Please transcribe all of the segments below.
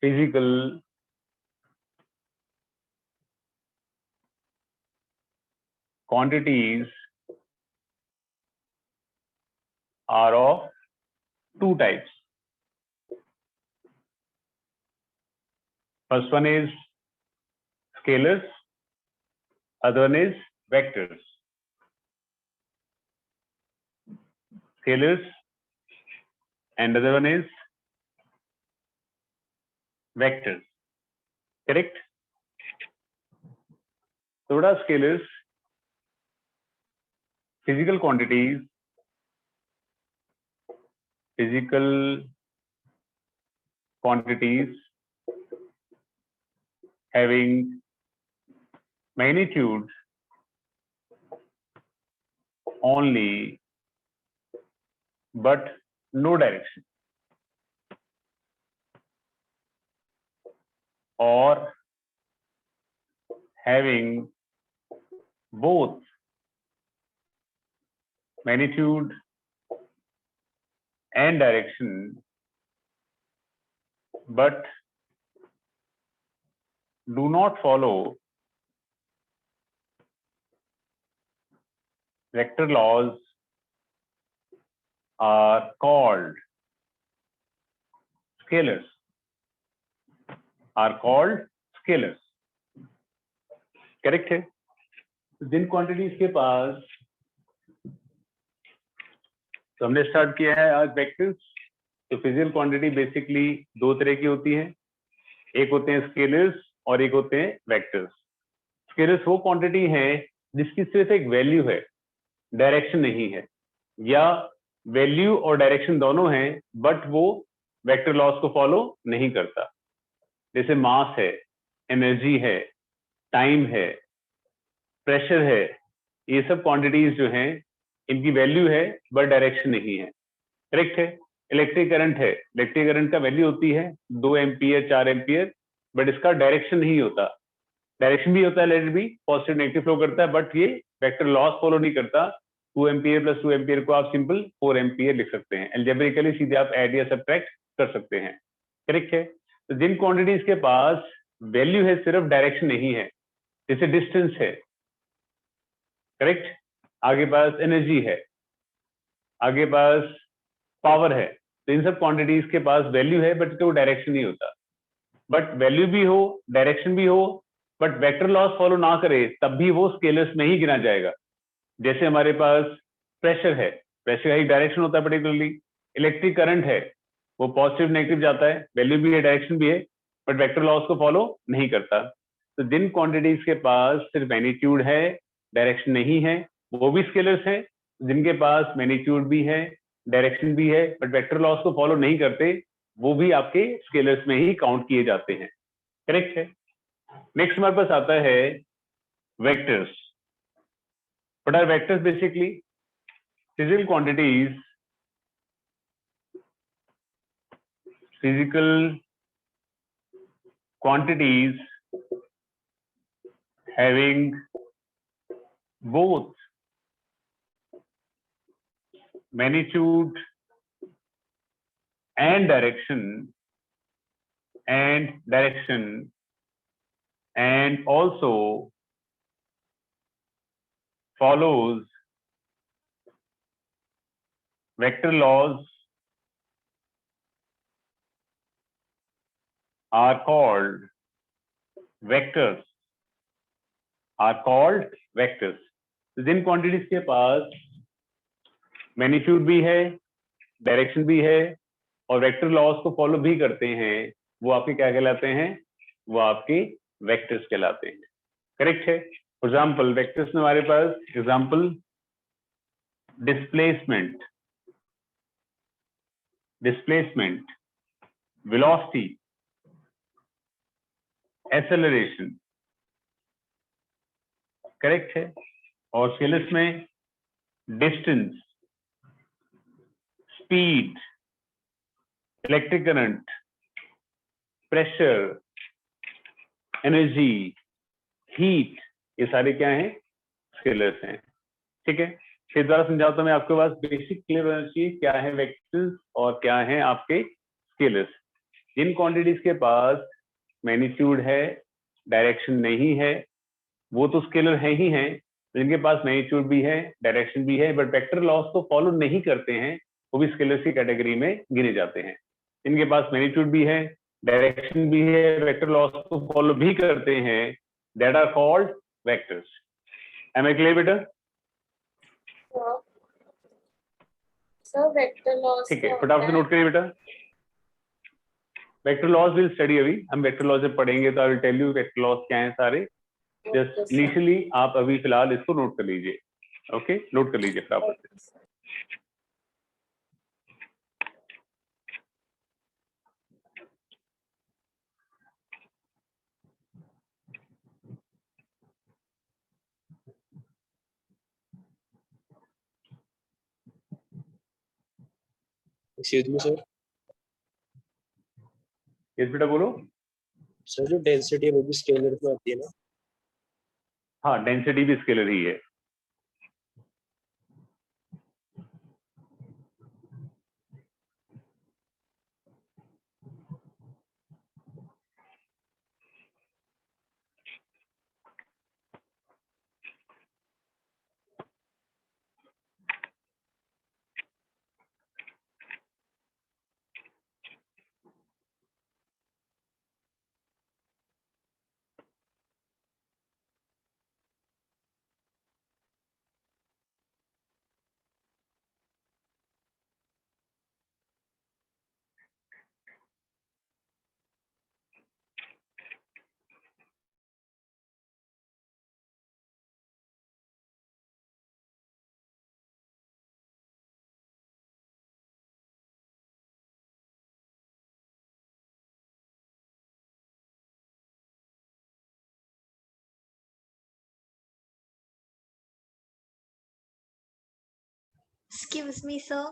physical quantities are of two types. First one is scalars, other one is vectors. Scalars and other one is vectors. Correct? So what are scalars? Physical quantities, having magnitude only but no direction, or having both magnitude and direction but do not follow vector laws are called scalars. Correct है? जिन quantities के पास, तो हमने start किया है आज vectors. तो physical quantity basically दो तरह की होती है, एक होते हैं स्केलर्स और एक होते हैं वेक्टर्स. स्केलर्स वो क्वांटिटी है जिसकी सिर्फ एक वैल्यू है, डायरेक्शन नहीं है, या वैल्यू और डायरेक्शन दोनों हैं बट वो वेक्टर लॉस को फॉलो नहीं करता. जैसे मास है, एनर्जी है, टाइम है, प्रेशर है, ये सब क्वांटिटीज जो हैं इनकी वैल्यू है बट डायरेक्शन नहीं है. करेक्ट है? इलेक्ट्रिक करंट है, इलेक्ट्रिक करंट का वैल्यू होती है 2 एम्पियर 4 एम्पियर, बट इसका डायरेक्शन नहीं होता. डायरेक्शन भी होता है, let be positive negative flow करता है, बट ये वेक्टर लॉस फॉलो नहीं करता. 2 एम्पियर प्लस 2 एम्पियर को आप सिंपल 4 एम्पियर लिख सकते हैं. एल्जेब्रिकली सीधे आप ऐड या सब्ट्रैक्ट कर सकते हैं. करेक्ट है? तो जिन क्वांटिटीज के पास वैल्यू है सिर्फ डायरेक्शन नहीं है, जैसे डिस्टेंस है, करेक्ट, आगे पास एनर्जी है, आगे पास पावर है, तो इन सब क्वांटिटीज के पास वैल्यू है बट तो डायरेक्शन नहीं होता. बट वैल्यू भी हो, डायरेक्शन भी हो, बट वेक्टर लॉस फॉलो ना करे, तब भी वो स्केलर्स में ही गिना जाएगा. जैसे हमारे पास प्रेशर है, प्रेशर का एक डायरेक्शन होता है पर्टिकुलरली. इलेक्ट्रिक करंट है, वो पॉजिटिव नेगेटिव जाता है, वैल्यू भी है, डायरेक्शन भी है, बट वेक्टर लॉस को फॉलो नहीं करता. तो जिन क्वांटिटीज के पास सिर्फ मैग्नीट्यूड है, डायरेक्शन नहीं है, वो भी स्केलर्स हैं. जिनके पास मैग्नीट्यूड भी है, डायरेक्शन भी है, बट वेक्टर लॉस को फॉलो नहीं करते, वो भी आपके स्केलर्स में ही काउंट किए जाते हैं. करेक्ट है? नेक्स्ट हमारे पास आता है vectors. What are vectors? Basically physical quantities having both magnitude and direction and also follows vector laws are called vectors. तो जिन क्वांटिटीज के पास मैग्नीट्यूड भी है, डायरेक्शन भी है और वेक्टर लॉस को फॉलो भी करते हैं, वो आपके क्या कहलाते हैं? वो आपके वेक्टर्स कहलाते हैं. करेक्ट है? फॉर एग्जाम्पल वेक्टर्स में हमारे पास example displacement, velocity, acceleration. Correct है? और स्केलर्स में distance, speed, electric current, pressure, energy, heat, ये सारे क्या हैं? स्केलर्स हैं. ठीक है? फिर द्वारा समझाता हूं मैं, आपके पास बेसिक क्लियर होना चाहिए क्या है वेक्टर्स और क्या है आपके स्केलर्स. जिन क्वांटिटीज के पास मैग्नीट्यूड है, डायरेक्शन नहीं है, वो तो स्केलर है ही हैं, जिनके पास मैग्नीट्यूड भी है, डायरेक्शन भी है, बट वेक्टर लॉस तो फॉलो नहीं करते हैं, वो भी स्केलर की कैटेगरी में गिने जाते हैं। जिनके पास मैग्नीट्यूड भी है, डायरेक्शन भी है, वेक्टर लॉस को फॉलो भी करते हैं, that are called vectors. Am I clear बेटा? सर वेक्टर लॉस ठीक है, फटाफट से नोट करिए बेटा। वेक्टर लॉस विल स्टडी, अभी हम वेक्टर लॉस जब पढ़ेंगे तो I will tell you vector laws क्या है सारे। जस्ट इनिशियली आप अभी फिलहाल इसको नोट कर लीजिए। ओके, नोट कर लीजिए फटाफट से। Excuse me sir. यस बेटा बोलो। सर जो डेंसिटी है वो भी स्केलर में आती है ना? हाँ, डेंसिटी भी स्केलर ही है। Excuse me, sir.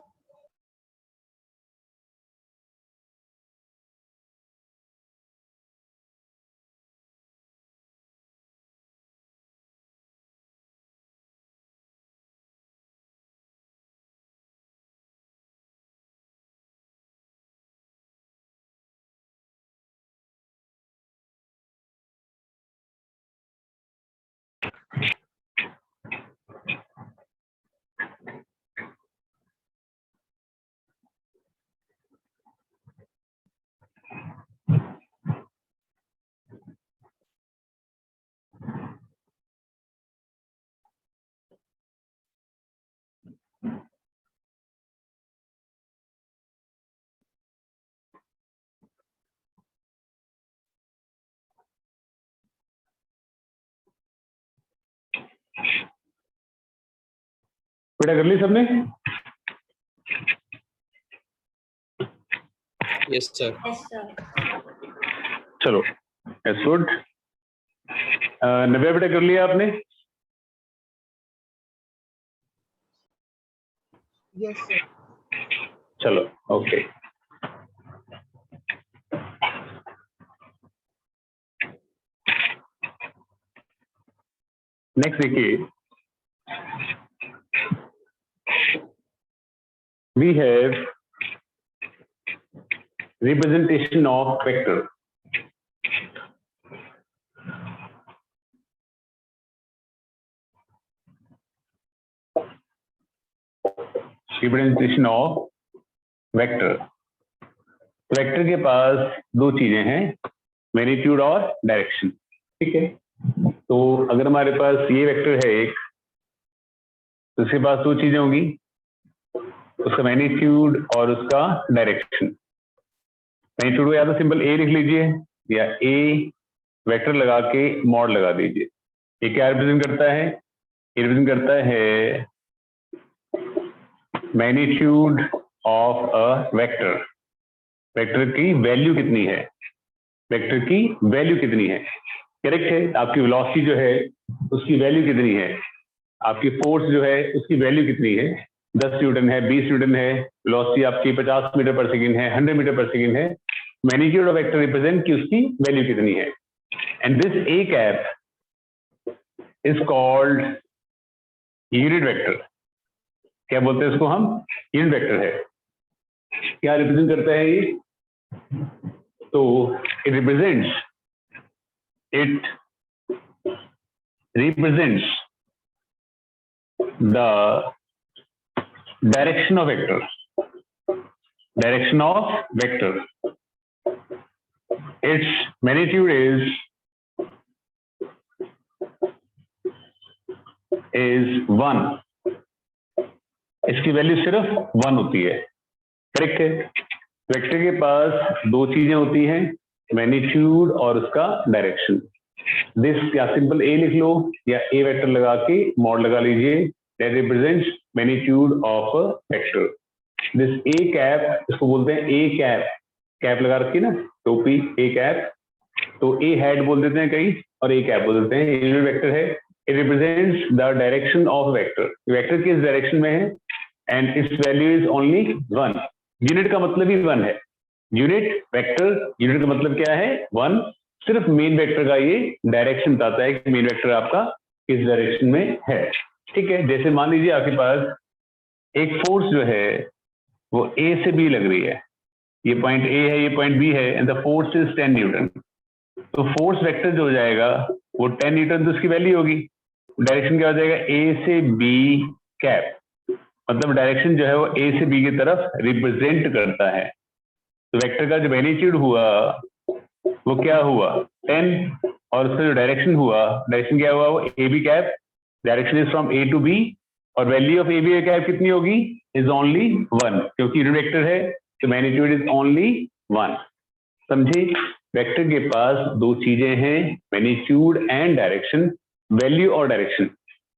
बेटा कर ली सबने? Yes sir. Yes, sir. चलो, that's good। नव्या बेटा कर लिया आपने? Yes, sir. चलो, ओके। नेक्स्ट देखिए, we have representation of vector। Representation of vector. Vector के पास दो चीजें हैं, मैग्नीट्यूड और डायरेक्शन। ठीक है, तो अगर हमारे पास ये वेक्टर है एक, तो उसके पास दो चीजें होंगी, उसका मैग्नीट्यूड और उसका डायरेक्शन। मैग्नीट्यूड को या तो सिंपल ए लिख लीजिए या ए वेक्टर लगा के मॉड लगा दीजिए। ये क्या रिप्रेजेंट करता है? ये रिप्रेजेंट करता है magnitude of a vector. Vector की वैल्यू कितनी है, वेक्टर की वैल्यू कितनी है। करेक्ट है, आपकी वेलोसिटी जो है उसकी वैल्यू कितनी है, आपकी फोर्स जो है उसकी वैल्यू कितनी है। 10 न्यूटन है, 20 न्यूटन है, वेलोसिटी आपकी 50 मीटर पर सेकेंड है, 100 मीटर पर सेकेंड है। मैग्नीट्यूड ऑफ वेक्टर रिप्रेजेंट कि उसकी वैल्यू कितनी है। And this A cap is called unit vector. क्या बोलते हैं इसको हम? यूनिट वेक्टर है। क्या रिप्रेजेंट करता है ये? तो it represents the direction of vector. Its magnitude is 1. इसकी वैल्यू सिर्फ 1 होती है, करेक्ट है। वेक्टर के पास दो चीजें होती हैं, मैग्नीट्यूड और उसका डायरेक्शन। दिस या सिंपल ए लिख लो या ए वेक्टर लगा के मॉड लगा लीजिए, that represents magnitude of a vector. This A cap, इसको बोलते हैं ए कैप, कैप लगा रखी ना टोपी, ए कैप, तो ए हेड बोल देते हैं कई और ए कैप बोल देते हैं। यूनिट वेक्टर है, it represents the direction of vector. Vector किस डायरेक्शन में है and it's value is only 1। Unit का मतलब ही 1 है। यूनिट वेक्टर, यूनिट का मतलब क्या है 1। सिर्फ मेन वेक्टर का ये डायरेक्शन बताता है कि मेन वेक्टर आपका किस डायरेक्शन में है, ठीक है। जैसे मान लीजिए आपके पास एक फोर्स जो है वो ए से बी लग रही है, ये पॉइंट ए है, ये पॉइंट बी है, and the force is 10 Newton. तो फोर्स वेक्टर जो हो जाएगा वो 10 न्यूटन, तो उसकी वैल्यू होगी। डायरेक्शन क्या हो जाएगा, ए से बी कैप, मतलब डायरेक्शन जो है वो ए से बी की तरफ रिप्रेजेंट करता है। तो वेक्टर का जो मैग्नीट्यूड हुआ वो क्या हुआ 10, और उसका जो डायरेक्शन हुआ, डायरेक्शन क्या हुआ वो a b cap, direction is from a to b, और value of a b cap कितनी होगी, इज ओनली 1, क्योंकि यूनिट वेक्टर है तो मैग्नीट्यूड इज ओनली 1। समझे, वेक्टर के पास दो चीजें हैं, मैग्नीट्यूड एंड डायरेक्शन, वैल्यू और डायरेक्शन।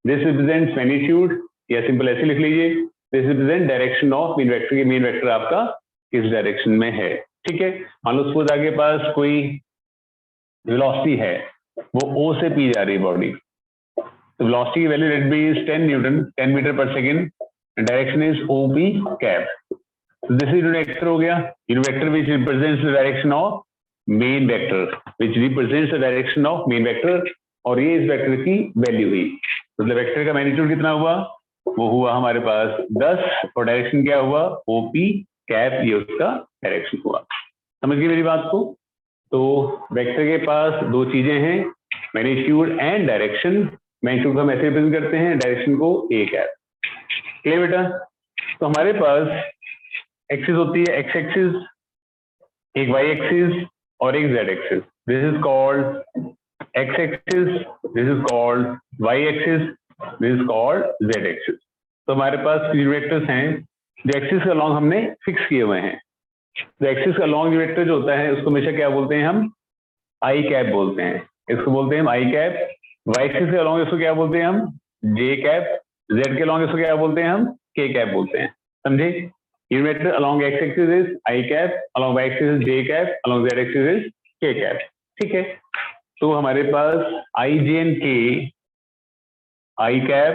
दिस रिप्रेजेंट्स मैग्नीट्यूड, या सिंपल ऐसे लिख लीजिए, this represent direction of main vector. Main vector आपका किस डायरेक्शन में है, ठीक है। मान लो सपोज आपके पास कोई वेलोसिटी है, वो ओ से पी जा रही है बॉडी, तो वेलोसिटी की value let b is 10 newton, 10 metre पर second, direction is o p cap. This is unit vector हो गया, unit vector which represents the direction of main vector, which represents the direction of main vector, और ये इस vector की value हुई। मतलब vector का मैग्नीट्यूड कितना हुआ, वो हुआ हमारे पास 10, और डायरेक्शन क्या हुआ ओपी कैप, ये उसका डायरेक्शन हुआ। समझ गए मेरी बात को। तो वेक्टर के पास दो चीजें हैं, मैग्नीट्यूड एंड डायरेक्शन। मैग्नीट्यूड को हम ऐसे रिप्रेजेंट करते हैं, डायरेक्शन को ए कैप। क्लियर बेटा। तो हमारे पास एक्सिस होती है, एक्स एक्सिस, एक वाई एक्सिस और एक z axis. This is called x axis, this is called y axis, this is called z axis. तो हमारे पास वेक्टर्स हैं जो एक्सिस का लॉन्ग हमने फिक्स किए हुए हैं। तो एक्सिस का लॉन्ग वेक्टर जो होता है उसको हमेशा क्या बोलते हैं हम, आई कैप बोलते हैं, इसको बोलते हैं हम आई कैप। वाई एक्सिस के लॉन्ग इसको क्या बोलते हैं हम, जे कैप। जेड के लॉन्ग इसको क्या बोलते हैं हम, के कैप बोलते हैं। समझे, unit vector along x axis is I cap, along y axis is j cap, along z axis is k cap, ठीक है। तो हमारे पास I, J and K, I cap,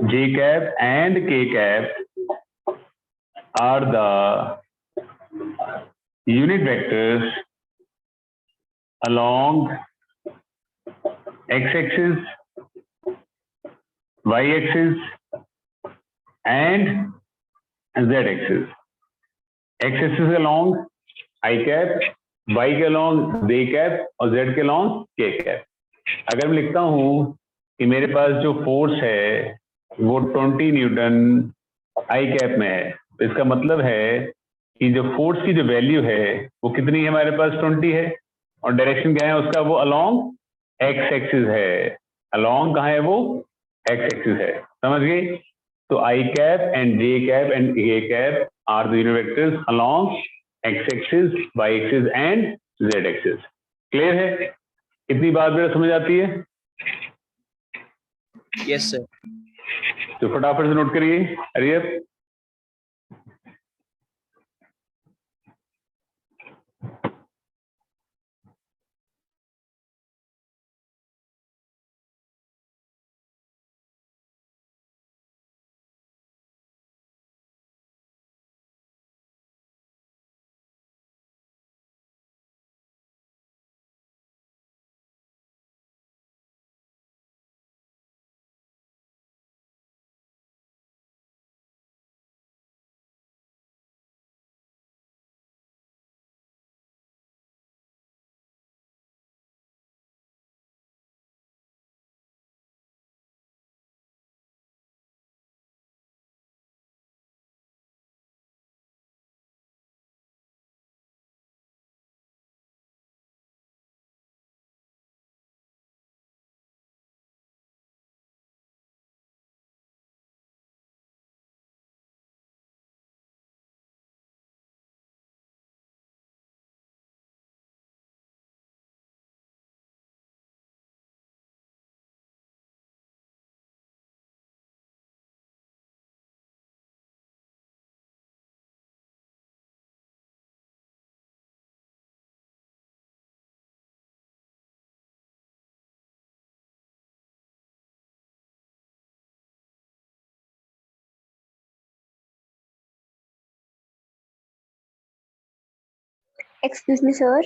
J cap and K cap are the unit vectors along x axis, y axis and z axis। x axis के along I cap, y के along j cap और z के along k cap। अगर मैं लिखता हूं कि मेरे पास जो फोर्स है वो 20 न्यूटन आई कैप में है, तो इसका मतलब है कि जो फोर्स की जो वैल्यू है वो कितनी है, हमारे पास 20 है, और डायरेक्शन क्या है उसका, वो अलोंग एक्स एक्सिस है। अलोंग कहाँ है वो, एक्स एक्सिस है। समझ गए। तो i cap and j cap and a cap are the unit vectors along x axis, y axis and z axis. Clear है, इतनी बात मेरा समझ आती है। Yes sir. तो फटाफट से नोट करिए, हरियर। Excuse me, sir.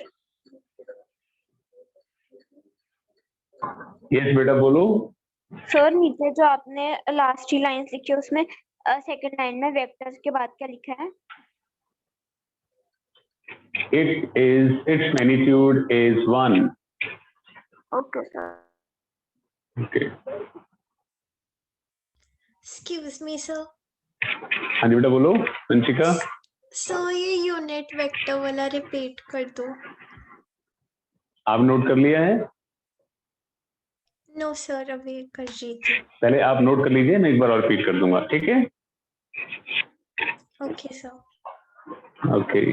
यस बेटा बोलो। सर नीचे जो आपने लास्ट ही लाइंस लिखी है उसमें सेकंड लाइन में वेक्टर्स के बाद क्या लिखा है? its magnitude is 1. Okay sir. Okay. Excuse me, sir. हाँ जी बेटा बोलो वंशिका। So ये यूनिट वेक्टर वाला रिपीट कर दो। आप नोट कर लिया है? नो सर, अभी कर रही थी। पहले आप नोट कर लीजिए, मैं एक बार और रिपीट कर दूंगा, ठीक है? Okay sir. ओके।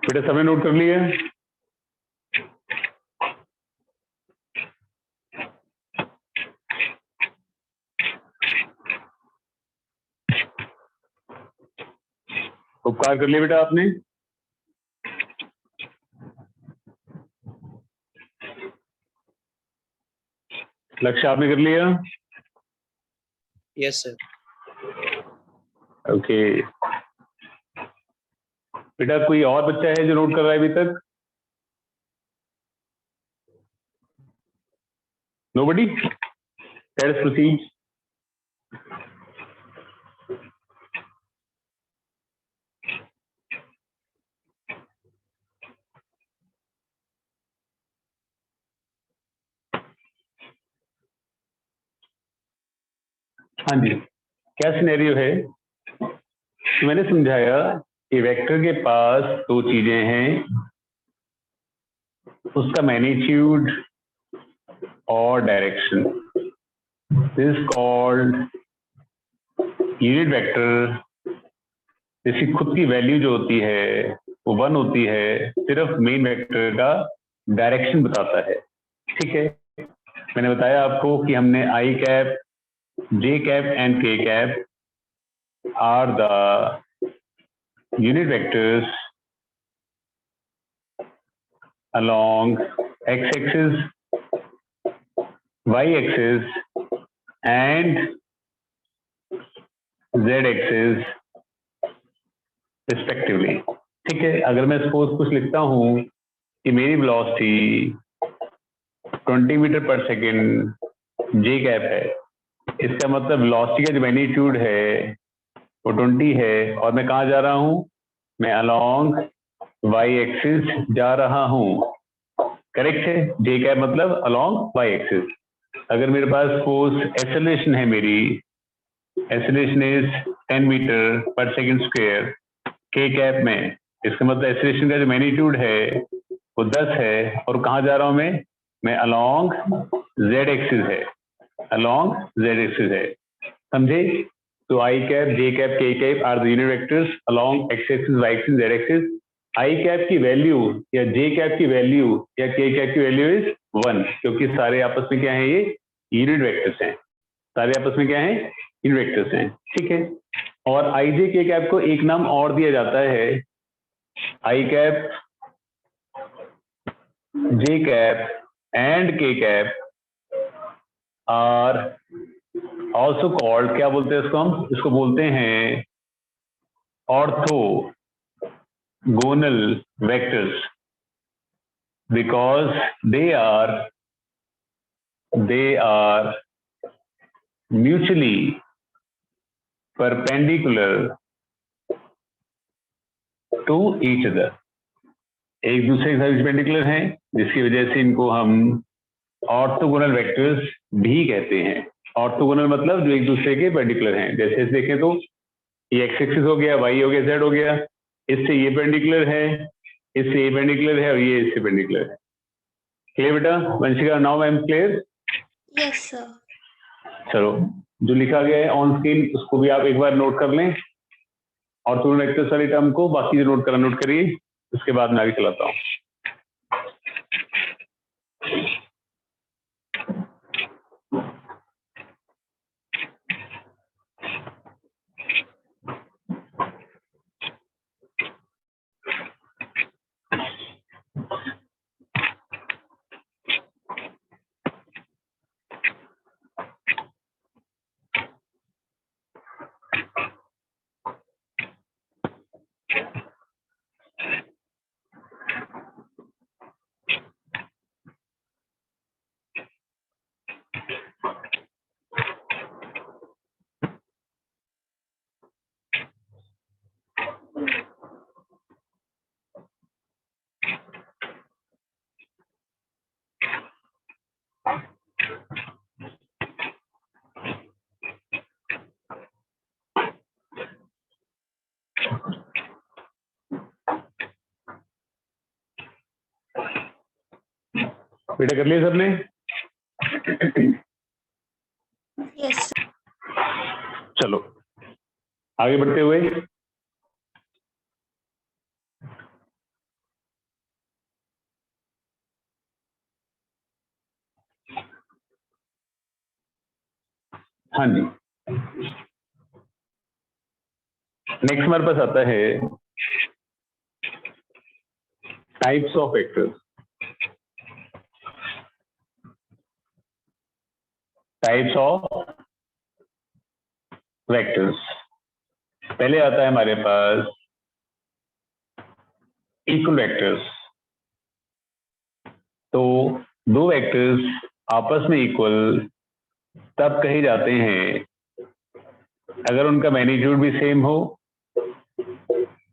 बेटा सबने नोट कर लिया? उपकार कर लिया बेटा आपने? लक्ष्य आपने कर लिया? Yes sir. ओके बेटा, कोई और बच्चा है जो नोट कर रहा है अभी तक? नोबडी? Let's proceed. हाँ जी, क्या सिनेरियो है? तो मैंने समझाया कि वेक्टर के पास दो चीजें हैं, उसका मैग्नीट्यूड और direction. This is called unit vector. इसकी खुद की वैल्यू जो होती है वो 1 होती है, सिर्फ मेन वेक्टर का डायरेक्शन बताता है, ठीक है? मैंने बताया आपको कि हमने i cap, j cap and k cap are the unit vectors along x-axis, y-axis and z-axis respectively, ठीक है? अगर मैं सपोज कुछ लिखता हूं कि मेरी वेलोसिटी 20 मीटर पर सेकेंड जे कैप है, इसका मतलब वेलोसिटी का जो मैग्नीट्यूड है वो 20 है और मैं कहाँ जा रहा हूँ? मैं अलोंग वाई एक्सिस जा रहा हूँ, करेक्ट है? जे कैप मतलब अलोंग वाई एक्सिस। अगर मेरे पास फोर्स एक्सेलरेशन है, मेरी एक्सेलरेशन इज 10 मीटर पर सेकेंड स्क्वायर के कैप में, इसका मतलब एक्सेलरेशन का जो मैग्नीट्यूड है वो 10 है और कहाँ जा रहा हूँ मैं अलोंग जेड एक्सिस है, अलोंग जेड एक्सिस है, समझे? तो i cap, j cap, k cap are the unit vectors along x axis, y axis, z axis. I cap की वैल्यू या जे कैप की वैल्यू या के कैप की वैल्यू इज 1, क्योंकि सारे आपस में क्या है? ये यूनिट वेक्टर्स हैं, सारे आपस में क्या है? यूनिट वेक्टर्स हैं, ठीक है? और आई जे के कैप को एक नाम और दिया जाता है, i cap, j cap and k cap are also called, क्या बोलते हैं इसको? हम इसको बोलते हैं orthogonal vectors, because they are mutually perpendicular to each other, एक दूसरे के साथ परपेंडिकुलर हैं, जिसकी वजह से इनको हम ऑर्थोगोनल वेक्टर्स भी कहते हैं, ऑर्थोगोनल मतलब जो एक दूसरे के पर्टिकुलर हैं। जैसे देखें तो ये एक्स एक्सिस हो गया, वाई हो गया, जेड हो गया, इससे ये पेंडिकुलर है, इससे ये पेंडिकुलर है और ये इससे पेंडिकुलर है। क्लियर बेटा Vanshika? Now I am clear. Yes sir. चलो जो लिखा गया है ऑन स्क्रीन उसको भी आप एक बार नोट कर लें, ऑर्थोगोनल वेक्टर्स वाली टर्म को, बाकी जो नोट करा नोट करिए, उसके बाद मैं आगे चलाता हूँ। बेटा कर लिया सबने? यस चलो आगे बढ़ते हुए हाँ जी, नेक्स्ट हमारे पास आता है types of vectors. Types of vectors, पहले आता है हमारे पास इक्वल वेक्टर्स। तो दो वेक्टर्स आपस में इक्वल तब कहे जाते हैं अगर उनका मैग्नीट्यूड भी सेम हो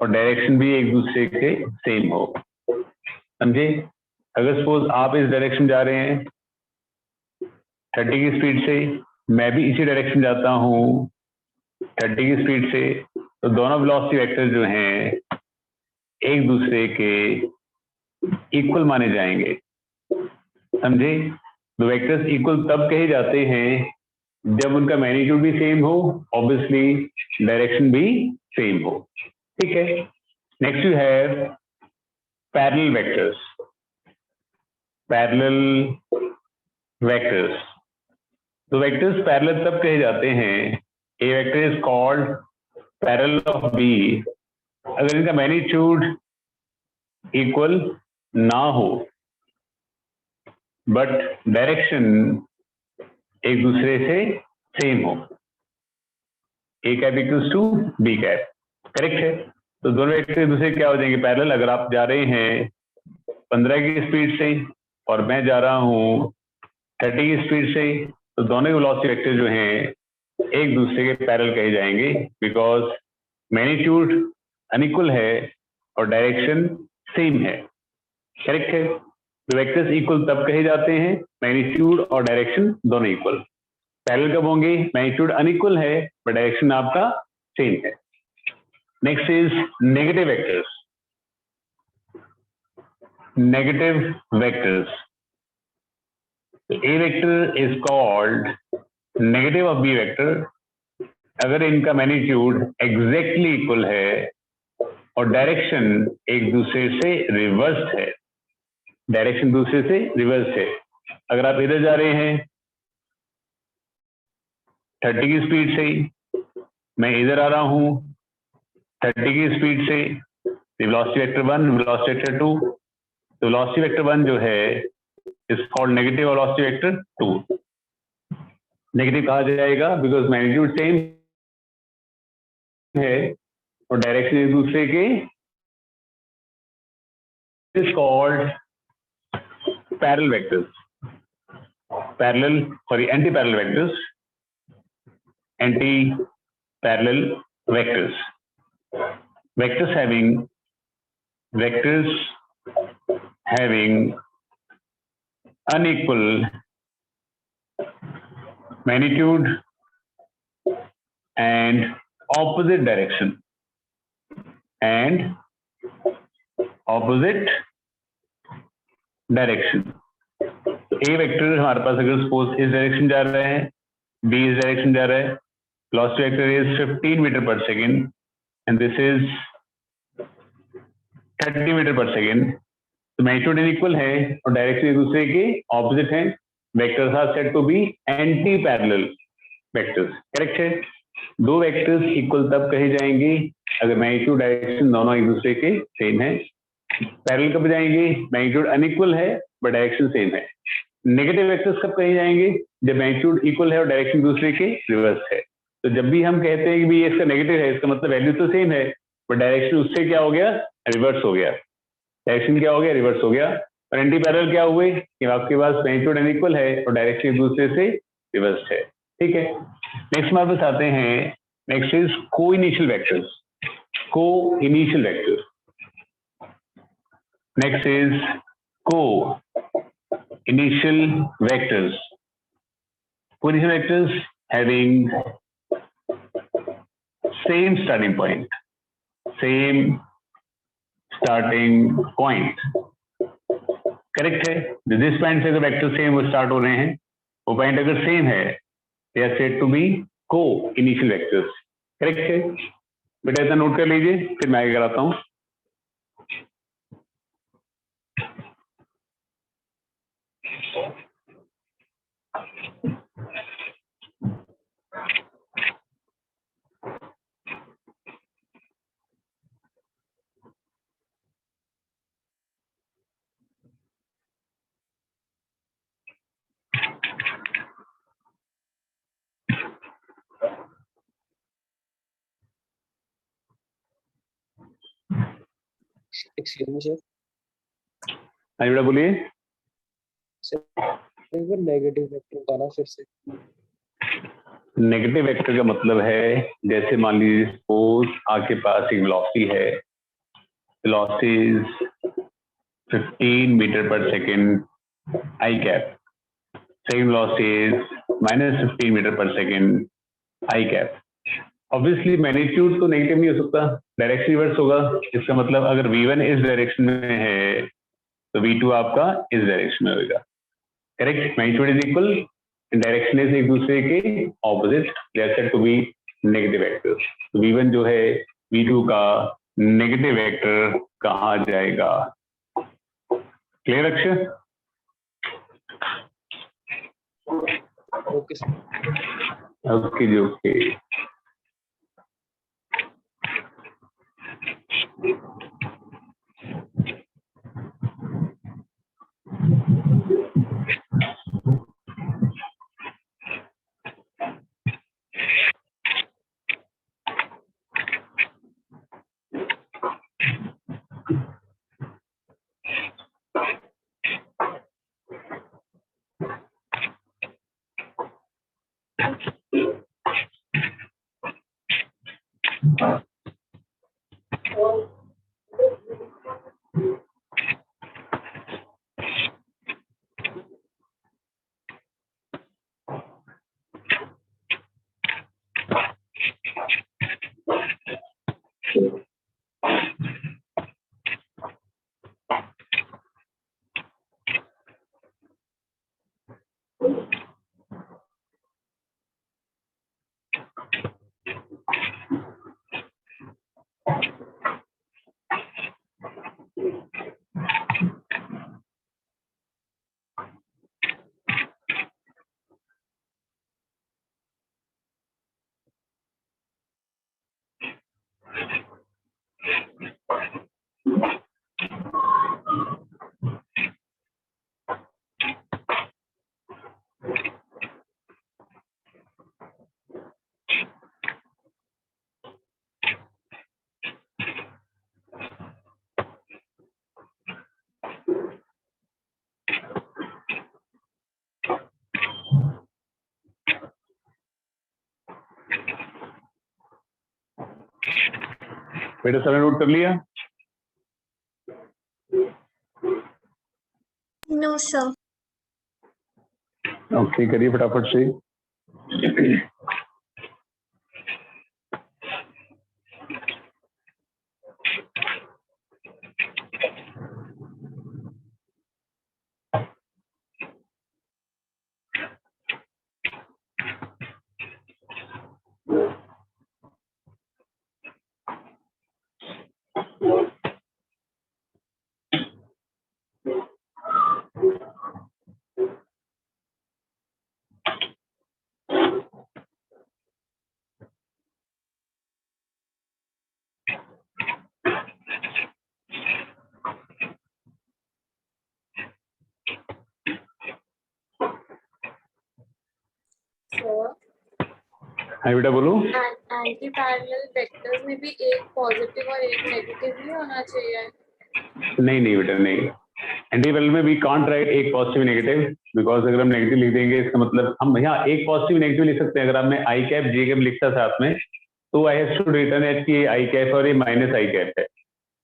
और डायरेक्शन भी एक दूसरे के सेम हो। समझे? अगर सपोज आप इस डायरेक्शन जा रहे हैं 30 की स्पीड से, मैं भी इसी डायरेक्शन जाता हूँ 30 की स्पीड से, तो दोनों वेलोसिटी वेक्टर जो हैं एक दूसरे के इक्वल माने जाएंगे। समझे? दो वेक्टर्स इक्वल तब कहे जाते हैं जब उनका मैग्नीट्यूड भी सेम हो, ऑब्वियसली डायरेक्शन भी सेम हो। ठीक है। Next you have parallel vectors. Parallel vectors, तो वेक्टर्स पैरेलल तब कहे जाते हैं, a vector is called parallel of b अगर इनका मैग्नीट्यूड इक्वल ना हो बट डायरेक्शन एक दूसरे से सेम हो। A cap equals to b cap, correct है। तो दोनों वेक्टर एक दूसरे क्या हो जाएंगे? पैरेलल। अगर आप जा रहे हैं 15 की स्पीड से और मैं जा रहा हूँ 30 की स्पीड से, तो दोनों वेलोसिटी वेक्टर जो हैं एक दूसरे के पैरेलल कहे जाएंगे बिकॉज मैग्नीट्यूड अनइक्वल है और डायरेक्शन सेम है। करेक्ट है। तो वेक्टर्स इक्वल तब कहे जाते हैं मैग्नीट्यूड और डायरेक्शन दोनों इक्वल। पैरेलल कब होंगे? मैग्नीट्यूड अनइक्वल है बट डायरेक्शन आपका सेम है। Next is negative vectors. Negative vectors, A vector is called negative of B vector अगर इनका मैग्नीट्यूड एग्जैक्टली इक्वल है और डायरेक्शन एक दूसरे से रिवर्स है। डायरेक्शन दूसरे से रिवर्स है। अगर आप इधर जा रहे हैं 30 की स्पीड से, मैं इधर आ रहा हूं 30 की स्पीड से, वेलोसिटी वेक्टर 1, वेलोसिटी वेक्टर 2, तो वेलोसिटी वेक्टर 1 जो है is called negative velocity vector 2। Negative कहा जाएगा बिकॉज मैग्नीट्यूड सेम है और डायरेक्शन एक दूसरे के, is called parallel vectors. Parallel sorry anti parallel vectors, anti-parallel vectors. Vectors having unequal magnitude and opposite direction तो ए वेक्टर हमारे पास अगर सपोज इस डायरेक्शन जा रहा है, बी इस डायरेक्शन जा रहा है, वेलोसिटी वेक्टर इज 15 मीटर पर second and this is 30 metre पर सेकेंड। तो मैग्नीट्यूड इक्वल है और डायरेक्शन एक दूसरे के ऑपोजिट है। Vectors are said to be anti parallel vectors. Correct है। दो वेक्टर्स इक्वल तब कहे जाएंगे अगर मैग्नीट्यूड डायरेक्शन दोनों एक दूसरे के सेम है। पैरेलल कब जाएंगे? मैग्नीट्यूड अनइक्वल है बट डायरेक्शन सेम है। नेगेटिव वेक्टर्स कब कहे जाएंगे? जब मैग्नीट्यूड इक्वल है और डायरेक्शन दूसरे के रिवर्स है। तो जब भी हम कहते हैं कि भी इसका नेगेटिव है, इसका मतलब वैल्यू तो सेम है बट डायरेक्शन उससे क्या हो गया? रिवर्स हो गया। डायरेक्शन क्या हो गया? रिवर्स हो गया। और एंटी पैरेलल क्या हुए कि आपके पास मैग्नीट्यूड अनइक्वल है और डायरेक्शन एक दूसरे से रिवर्स है। ठीक है। नेक्स्ट हमारे पास आते हैं, नेक्स्ट इज को इनिशियल वेक्टर्स। को initial vectors next is co-initial vectors. Co-initial vectors having same starting point. Correct है। जिस पॉइंट से अगर वेक्टर सेम वो स्टार्ट हो रहे हैं, वो पॉइंट अगर सेम है, they are said to be co-initial vectors. Correct है। बेटा ऐसा नोट कर लीजिए, फिर मैं आगे कराता हूँ। Excuse me sir. हाँ बेटा बोलिए। एक बार नेगेटिव वेक्टर बताना फिर से। नेगेटिव वेक्टर का मतलब है, जैसे मान लीजिए सपोज आपके पास एक वेलोसिटी है, वेलोसिटी इज 15 मीटर पर second i cap, second velocity is -15 metre पर second i cap. Obviously magnitude तो नेगेटिव नहीं हो सकता, डायरेक्शन रिवर्स होगा। इसका मतलब अगर v1 इस डायरेक्शन में है तो v2 आपका इस डायरेक्शन में होगा। Correct. Magnitude is equal, direction is एक दूसरे के opposite, they are said to be negative vectors. तो v1 जो है v2 का नेगेटिव वेक्टर कहा जाएगा? क्लियर अक्षर? Okay sir. ओके जी ओके। बेटा सबने नोट कर लिया? No, sir. ओके करिए फटाफट से। हाँ बेटा बोलो। एंटी पैरेलल वेक्टर्स में भी एक पॉजिटिव और एक नेगेटिव नहीं होना चाहिए? नहीं बेटा नहीं, एंटी पैरेलल में वी कांट राइट एक पॉजिटिव नेगेटिव, बिकॉज अगर हम नेगेटिव लिख देंगे इसका मतलब हम यहाँ एक पॉजिटिव नेगेटिव लिख सकते हैं। अगर आपने आई कैप जे कैप लिखता साथ में तो I have to return at कि आई कैप और ये माइनस आई कैप है,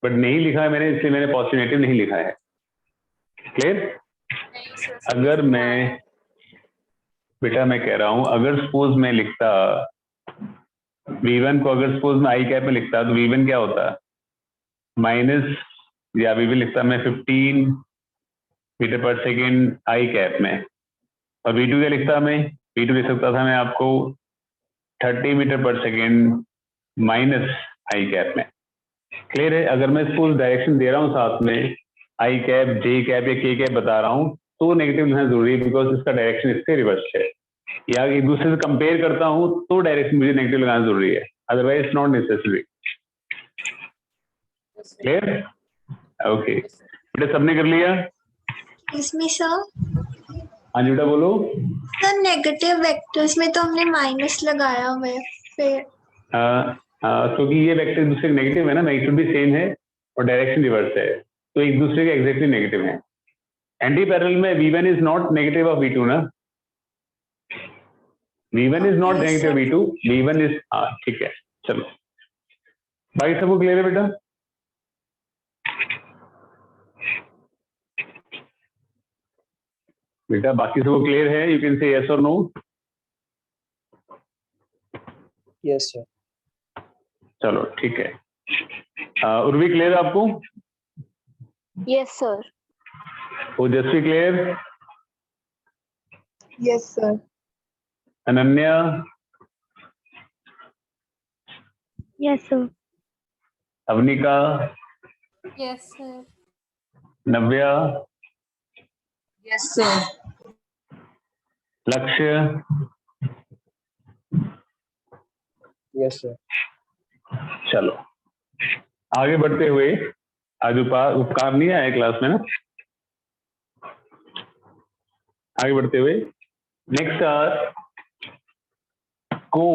बट नहीं लिखा है मैंने, इसलिए मैंने पॉजिटिव नेगेटिव नहीं लिखा है। क्लियर? नहीं सर, अगर मैं बेटा मैं कह रहा हूं अगर सपोज मैं लिखता V1 को, अगर सपोज मैं आई कैप में लिखता तो V1 क्या होता, माइनस, या V1 लिखता मैं 15 मीटर पर सेकेंड आई कैप में, और V2 क्या लिखता मैं, V2 लिख सकता था मैं आपको 30 मीटर पर सेकेंड माइनस आई कैप में। क्लियर है? अगर मैं सपोज डायरेक्शन दे रहा हूँ साथ में आई कैप जे कैप या के कैप बता रहा हूँ तो नेगेटिव लिखना जरूरी है, बिकॉज इसका डायरेक्शन इससे रिवर्स है, या एक दूसरे से कंपेयर करता हूँ तो डायरेक्शन मुझे नेगेटिव लगाना जरूरी है, otherwise not necessary. Clear? Okay बेटा सबने कर लिया? इसमें सर हाँ जी बेटा बोलो। सर नेगेटिव वेक्टर्स में तो हमने माइनस लगाया हुआ है फिर। क्योंकि ये वेक्टर दूसरे नेगेटिव है ना, मैग्नीट्यूड भी सेम है और डायरेक्शन रिवर्स है, तो एक दूसरे के एग्जैक्टली नेगेटिव है। एंटी पैरेलल में V1 is not negative of V2 ना, V1 is not Yes, negative sir. V2, V1 is, हाँ ठीक है चलो। बाकी सबको क्लियर है बेटा? बेटा बाकी सबको क्लियर है? यू कैन से यस और नो। Yes, sir. चलो ठीक है। उर्वी क्लियर आपको? Yes sir. Ojaswi clear? Yes sir. Ananya? Yes sir. Avnika? Yes sir. Navya? Yes sir. Lakshya? Yes, sir. चलो आगे बढ़ते हुए, आज उपकार नहीं आया क्लास में ना, आगे बढ़ते हुए नेक्स्ट आर को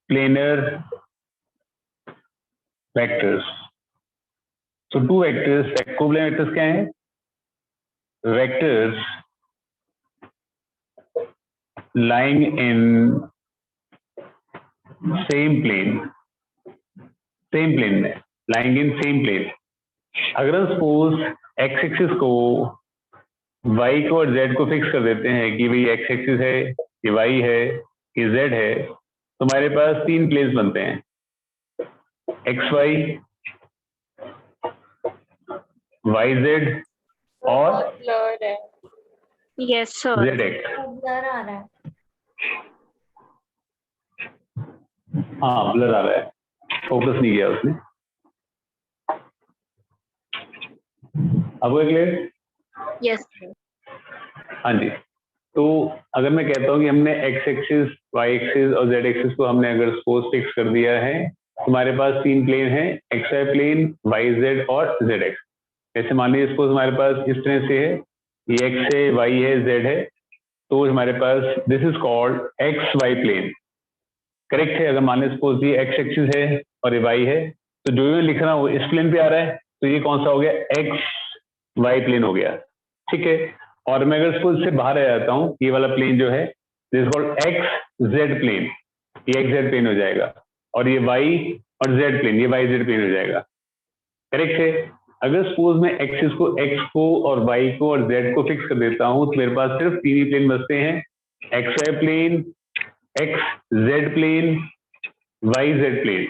प्लेनर वेक्टर्स। तो टू वेक्टर्स, कोप्लेनर वेक्टर्स क्या है? Vectors lying in same plane में, lying in same plane। अगर हम सपोज एक्स एक्सिस को वाई को और जेड को फिक्स कर देते हैं कि भाई एक्स एक्सिस है, ये वाई है, ये जेड है, तो हमारे पास तीन प्लेन्स बनते हैं, एक्स वाई, वाई जेड और ब्लर है। Yes sir. Z X. Blur आ रहा है। हाँ ब्लर आ रहा है, फोकस नहीं किया उसने। आपको क्लियर? Yes sir. हाँ जी। तो अगर मैं कहता हूँ कि हमने एक्स एक्सिस, वाई एक्सिस और जेड एक्सिस को हमने अगर सपोज फिक्स कर दिया है, हमारे पास तीन प्लेन हैं, X Y plane, Y Z और जेड एक्स। जैसे मान लीजिए सपोज हमारे पास इस तरह से है, ये एक्स है, वाई है, जेड है, तो हमारे पास this is called X Y plane. Correct है? अगर मान लीजिए सपोज ये एक्स एक्सिस है और ये वाई है, तो जो मैं लिख रहा हूँ इस प्लेन पे आ रहा है, तो ये कौन सा हो गया? एक्स वाई प्लेन हो गया। ठीक है? और मैं अगर सपोज से बाहर आ जाता हूँ, ये वाला प्लेन जो है this is called X Z plane, ये एक्स जेड प्लेन हो जाएगा, और ये वाई और जेड प्लेन, ये वाई जेड प्लेन हो जाएगा। करेक्ट है? अगर सपोज मैं एक्सिस को, एक्स को और वाई को और जेड को फिक्स कर देता हूँ, तो मेरे पास सिर्फ तीन ही प्लेन बचते हैं, X Y plane, X Z plane, Y Z plane.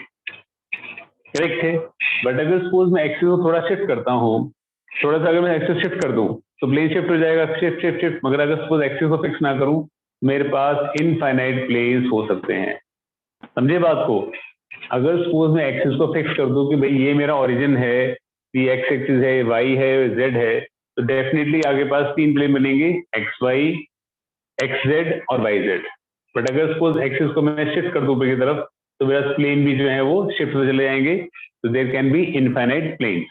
Correct है? बट अगर सपोज मैं एक्सिस को थोड़ा शिफ्ट करता हूँ, थोड़ा सा अगर मैं एक्सिस शिफ्ट कर दूं तो प्लेन शिफ्ट हो जाएगा, शिफ्ट शिफ्ट शिफ्ट। मगर अगर सपोज एक्सिस को फिक्स ना करूं, मेरे पास इनफाइनाइट प्लेन्स हो सकते हैं। समझे बात को? अगर सपोज मैं एक्सिस को फिक्स कर दूं कि भाई ये मेरा ओरिजिन है, ये एक्स एक्सिस है, वाई है, जेड है, तो डेफिनेटली आगे पास तीन प्लेन बनेंगे, एक्स वाई, एक्स जेड और वाई जेड। बट अगर सपोज एक्सिस को मैं शिफ्ट कर दूं ऊपर की तरफ, तो मेरा प्लेन भी जो है वो शिफ्ट हो चले जाएंगे, तो there can be infinite planes.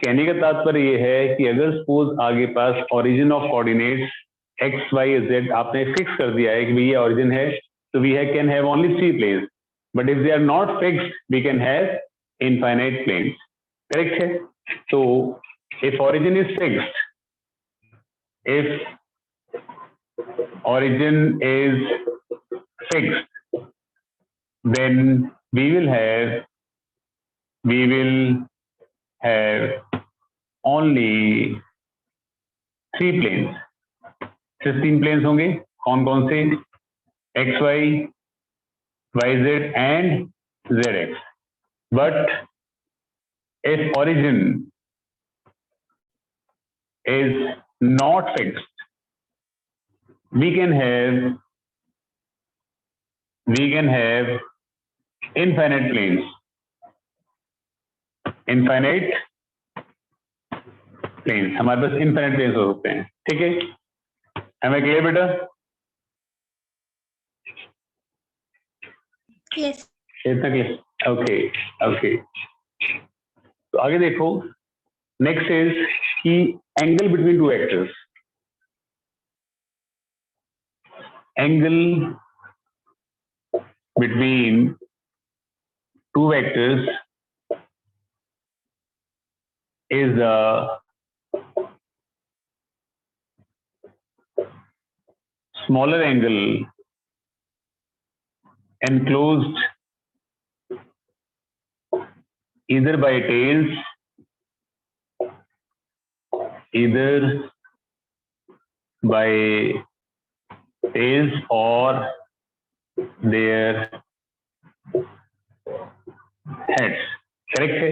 कहने का तात्पर्य ये है कि अगर सपोज आगे पास origin of coordinates X Y Z आपने फिक्स कर दिया है कि ये ऑरिजिन है, तो we can have only 3 planes, but if they are not fixed we can have infinite planes. Correct है? तो if origin is fixed, if origin is fixed, then we will have only 3 planes। सिर्फ 3 planes होंगे। कौन कौन से? X Y, Y Z and Z X. But if origin is not fixed, we can have infinite planes, हमारे पास infinite planes हो सकते हैं। ठीक है? Am I clear बेटा? Yes. इतना क्लियर? ओके। तो आगे देखो, नेक्स्ट इज कि angle between two vectors. Angle between two vectors is the smaller angle enclosed either by tails or their heads। Correct है?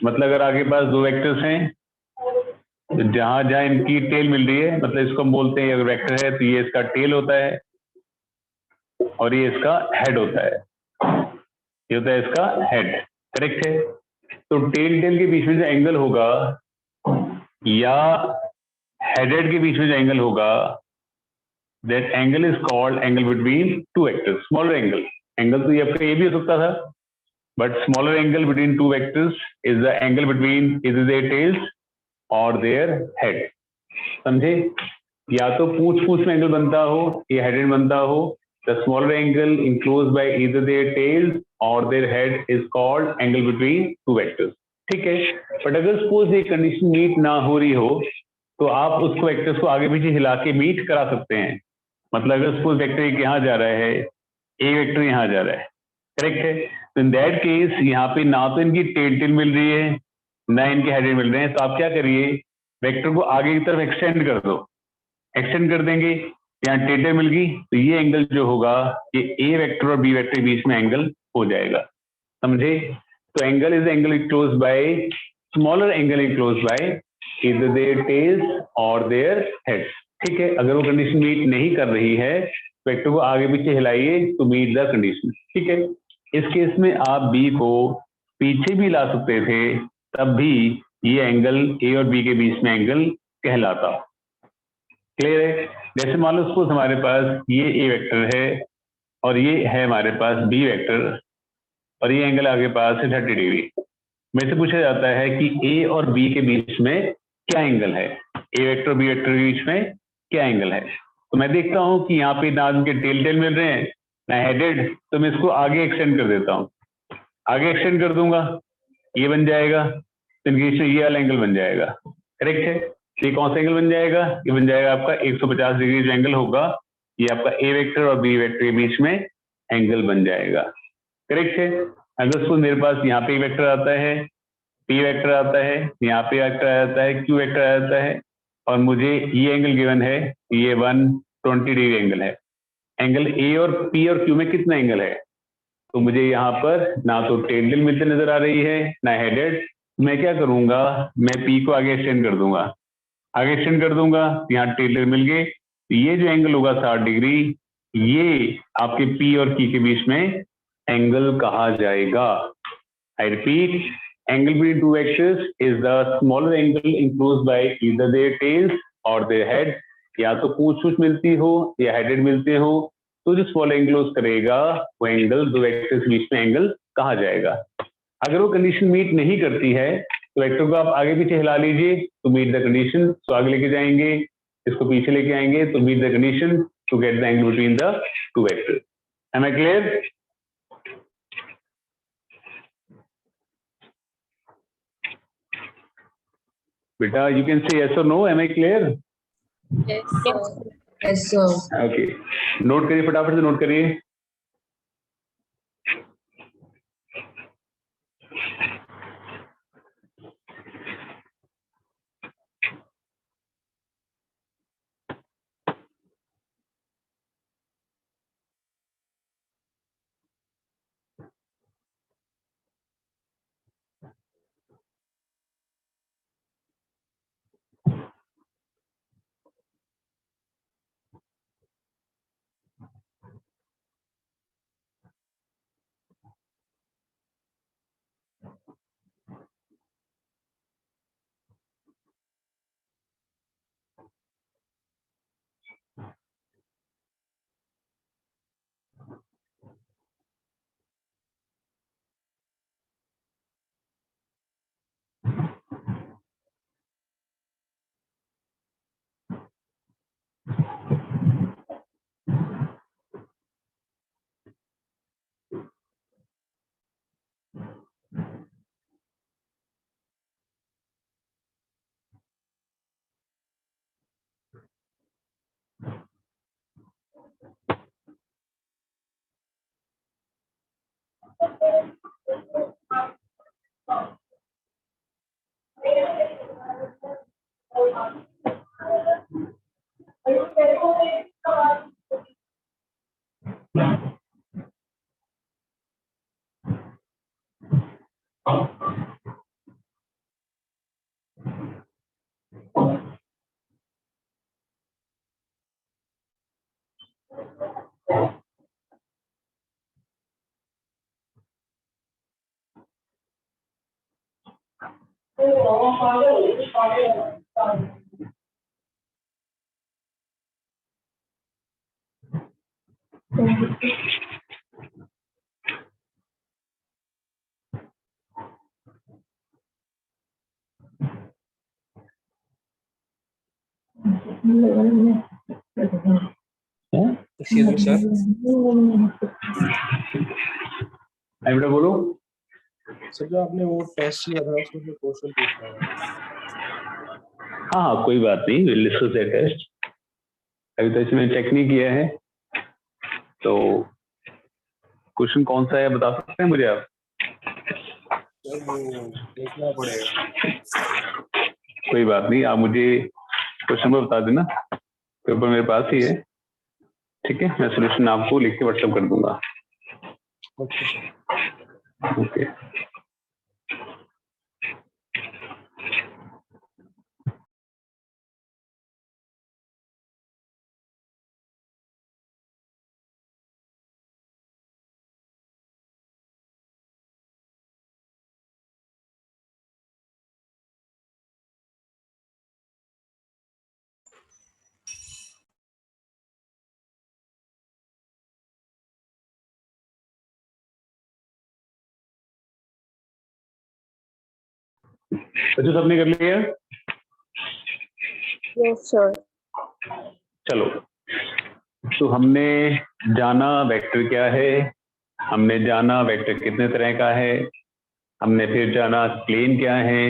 मतलब अगर आगे पास दो वेक्टर्स हैं, तो जहां जहां इनकी टेल मिल रही है, मतलब इसको हम बोलते हैं अगर वेक्टर है तो ये इसका टेल होता है और ये इसका हेड होता है, ये होता है इसका हेड। करेक्ट है? तो टेल के बीच में जो एंगल होगा या हेडेड के बीच में जो एंगल होगा, that angle is called angle between two vectors. Smaller angle तो ये आपका ये भी हो सकता था, but smaller angle between two vectors is the angle between either their tails or their head। समझे? या तो पूंछ में एंगल बनता हो या हेडेड बनता हो, the smaller angle enclosed by either their tails or their head is called angle between two vectors। ठीक है? बट अगर सपोज ये कंडीशन मीट ना हो रही हो, तो आप उसको वेक्टर्स को आगे पीछे हिला के मीट करा सकते हैं। मतलब अगर सपोज वेक्टर एक यहाँ जा रहा है, ए वेक्टर यहाँ जा रहा है, करेक्ट है? तो इन दैट केस यहाँ पे ना तो इनकी टेल मिल रही है ना इनके हेडेड मिल रहे हैं, तो आप क्या करिए, वेक्टर को आगे की तरफ एक्सटेंड कर दो। एक्सटेंड कर देंगे, यहाँ टेल मिल गई, तो ये एंगल जो होगा ये ए वेक्टर और बी वेक्टर के बीच में एंगल हो जाएगा। समझे? तो angle is angle enclosed bye smaller angle enclosed bye either their tails or their heads। ठीक है? अगर वो कंडीशन मीट नहीं कर रही है, वेक्टर को आगे पीछे हिलाइए टू मीट द कंडीशन। ठीक है? इस केस में आप बी को पीछे भी ला सकते थे, तब भी ये एंगल ए और बी के बीच में एंगल कहलाता। क्लियर है? जैसे मान लो सपोज हमारे पास ये ए वेक्टर है और ये है हमारे पास बी वेक्टर, और ये एंगल आगे पास है 30 डिग्री। मेरे से पूछा जाता है कि ए और बी के बीच में क्या एंगल है, ए वेक्टर और बी वेक्टर के बीच में क्या एंगल है। तो मैं देखता हूं कि यहाँ पे ना इनके टेल मिल रहे हैं ना हेडेड, तो मैं इसको आगे एक्सटेंड कर देता हूँ। आगे एक्सटेंड कर दूंगा, ये बन जाएगा, तो इनके बीच में ये वाला एंगल बन जाएगा। करेक्ट है? तो ये कौन सा एंगल बन जाएगा? ये बन जाएगा आपका 150 डिग्री जो एंगल होगा, ये आपका ए वेक्टर और बी वेक्टर के बीच में एंगल बन जाएगा। करेक्ट है? अगर सपोज मेरे पास यहाँ पे वेक्टर आता है, पी वेक्टर आता है, यहाँ पे वेक्टर आ जाता है, क्यू वेक्टर आ जाता है, और मुझे ये एंगल गिवन है, ये 120 डिग्री एंगल है। एंगल ए और पी और क्यू में कितना एंगल है? तो मुझे यहाँ पर ना तो टेल मिलते नजर आ रही है ना हेडेड। मैं क्या करूंगा, मैं पी को आगे एक्सटेंड कर दूंगा, आगे एक्सटेंड कर दूंगा, यहाँ टेल मिल गए, तो ये जो एंगल होगा 60 डिग्री, ये आपके पी और की के बीच में एंगल कहा जाएगा। I repeat, angle between two vectors is the smaller angle enclosed by either their tails or their head। या तो पूंछ मिलती हो या हेडेड मिलते हो, तो जो स्मॉलर एंगल करेगा वो एंगल दो वेक्टर्स के बीच में एंगल कहा जाएगा। अगर वो कंडीशन मीट नहीं करती है, तो वेक्टर को आप आगे पीछे हिला लीजिए तो मीट द कंडीशन, तो आगे लेके जाएंगे, इसको पीछे लेके आएंगे तो meet the condition to get the angle between the two vectors. Am I clear? बेटा यू कैन से यस और no, am I clear? Yes, sir. Yes, sir. Okay, note करिए, फटाफट से नोट करिए। Excuse me, sir. बेटा बोलो। Sir जो आपने वो टेस्ट किया था उसमें जो क्वेश्चन पूछा है। हाँ हाँ कोई बात नहीं, विल डिस्कस दैट टेस्ट। अभी तो इसमें चेक नहीं किया है, तो क्वेश्चन कौन सा है बता सकते हैं मुझे आप? सर वो देखना पड़ेगा। कोई बात नहीं, आप मुझे क्वेश्चन में बता देना, पेपर मेरे पास ही है, ठीक है? मैं सोल्यूशन आपको लिख के व्हाट्सएप कर दूंगा। ओके अच्छा, सबने कर लिया? Yes sir. चलो, तो हमने जाना वेक्टर क्या है, हमने जाना वेक्टर कितने तरह का है, हमने फिर जाना प्लेन क्या है,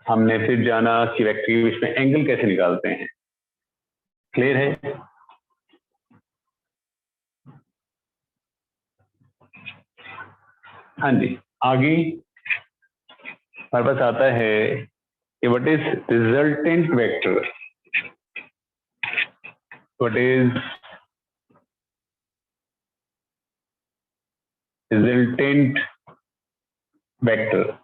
हमने फिर जाना कि वेक्टर के बीच में एंगल कैसे निकालते हैं। क्लियर है? हाँ जी, आगे हमारे पास आता है कि what is resultant vector, what is resultant vector.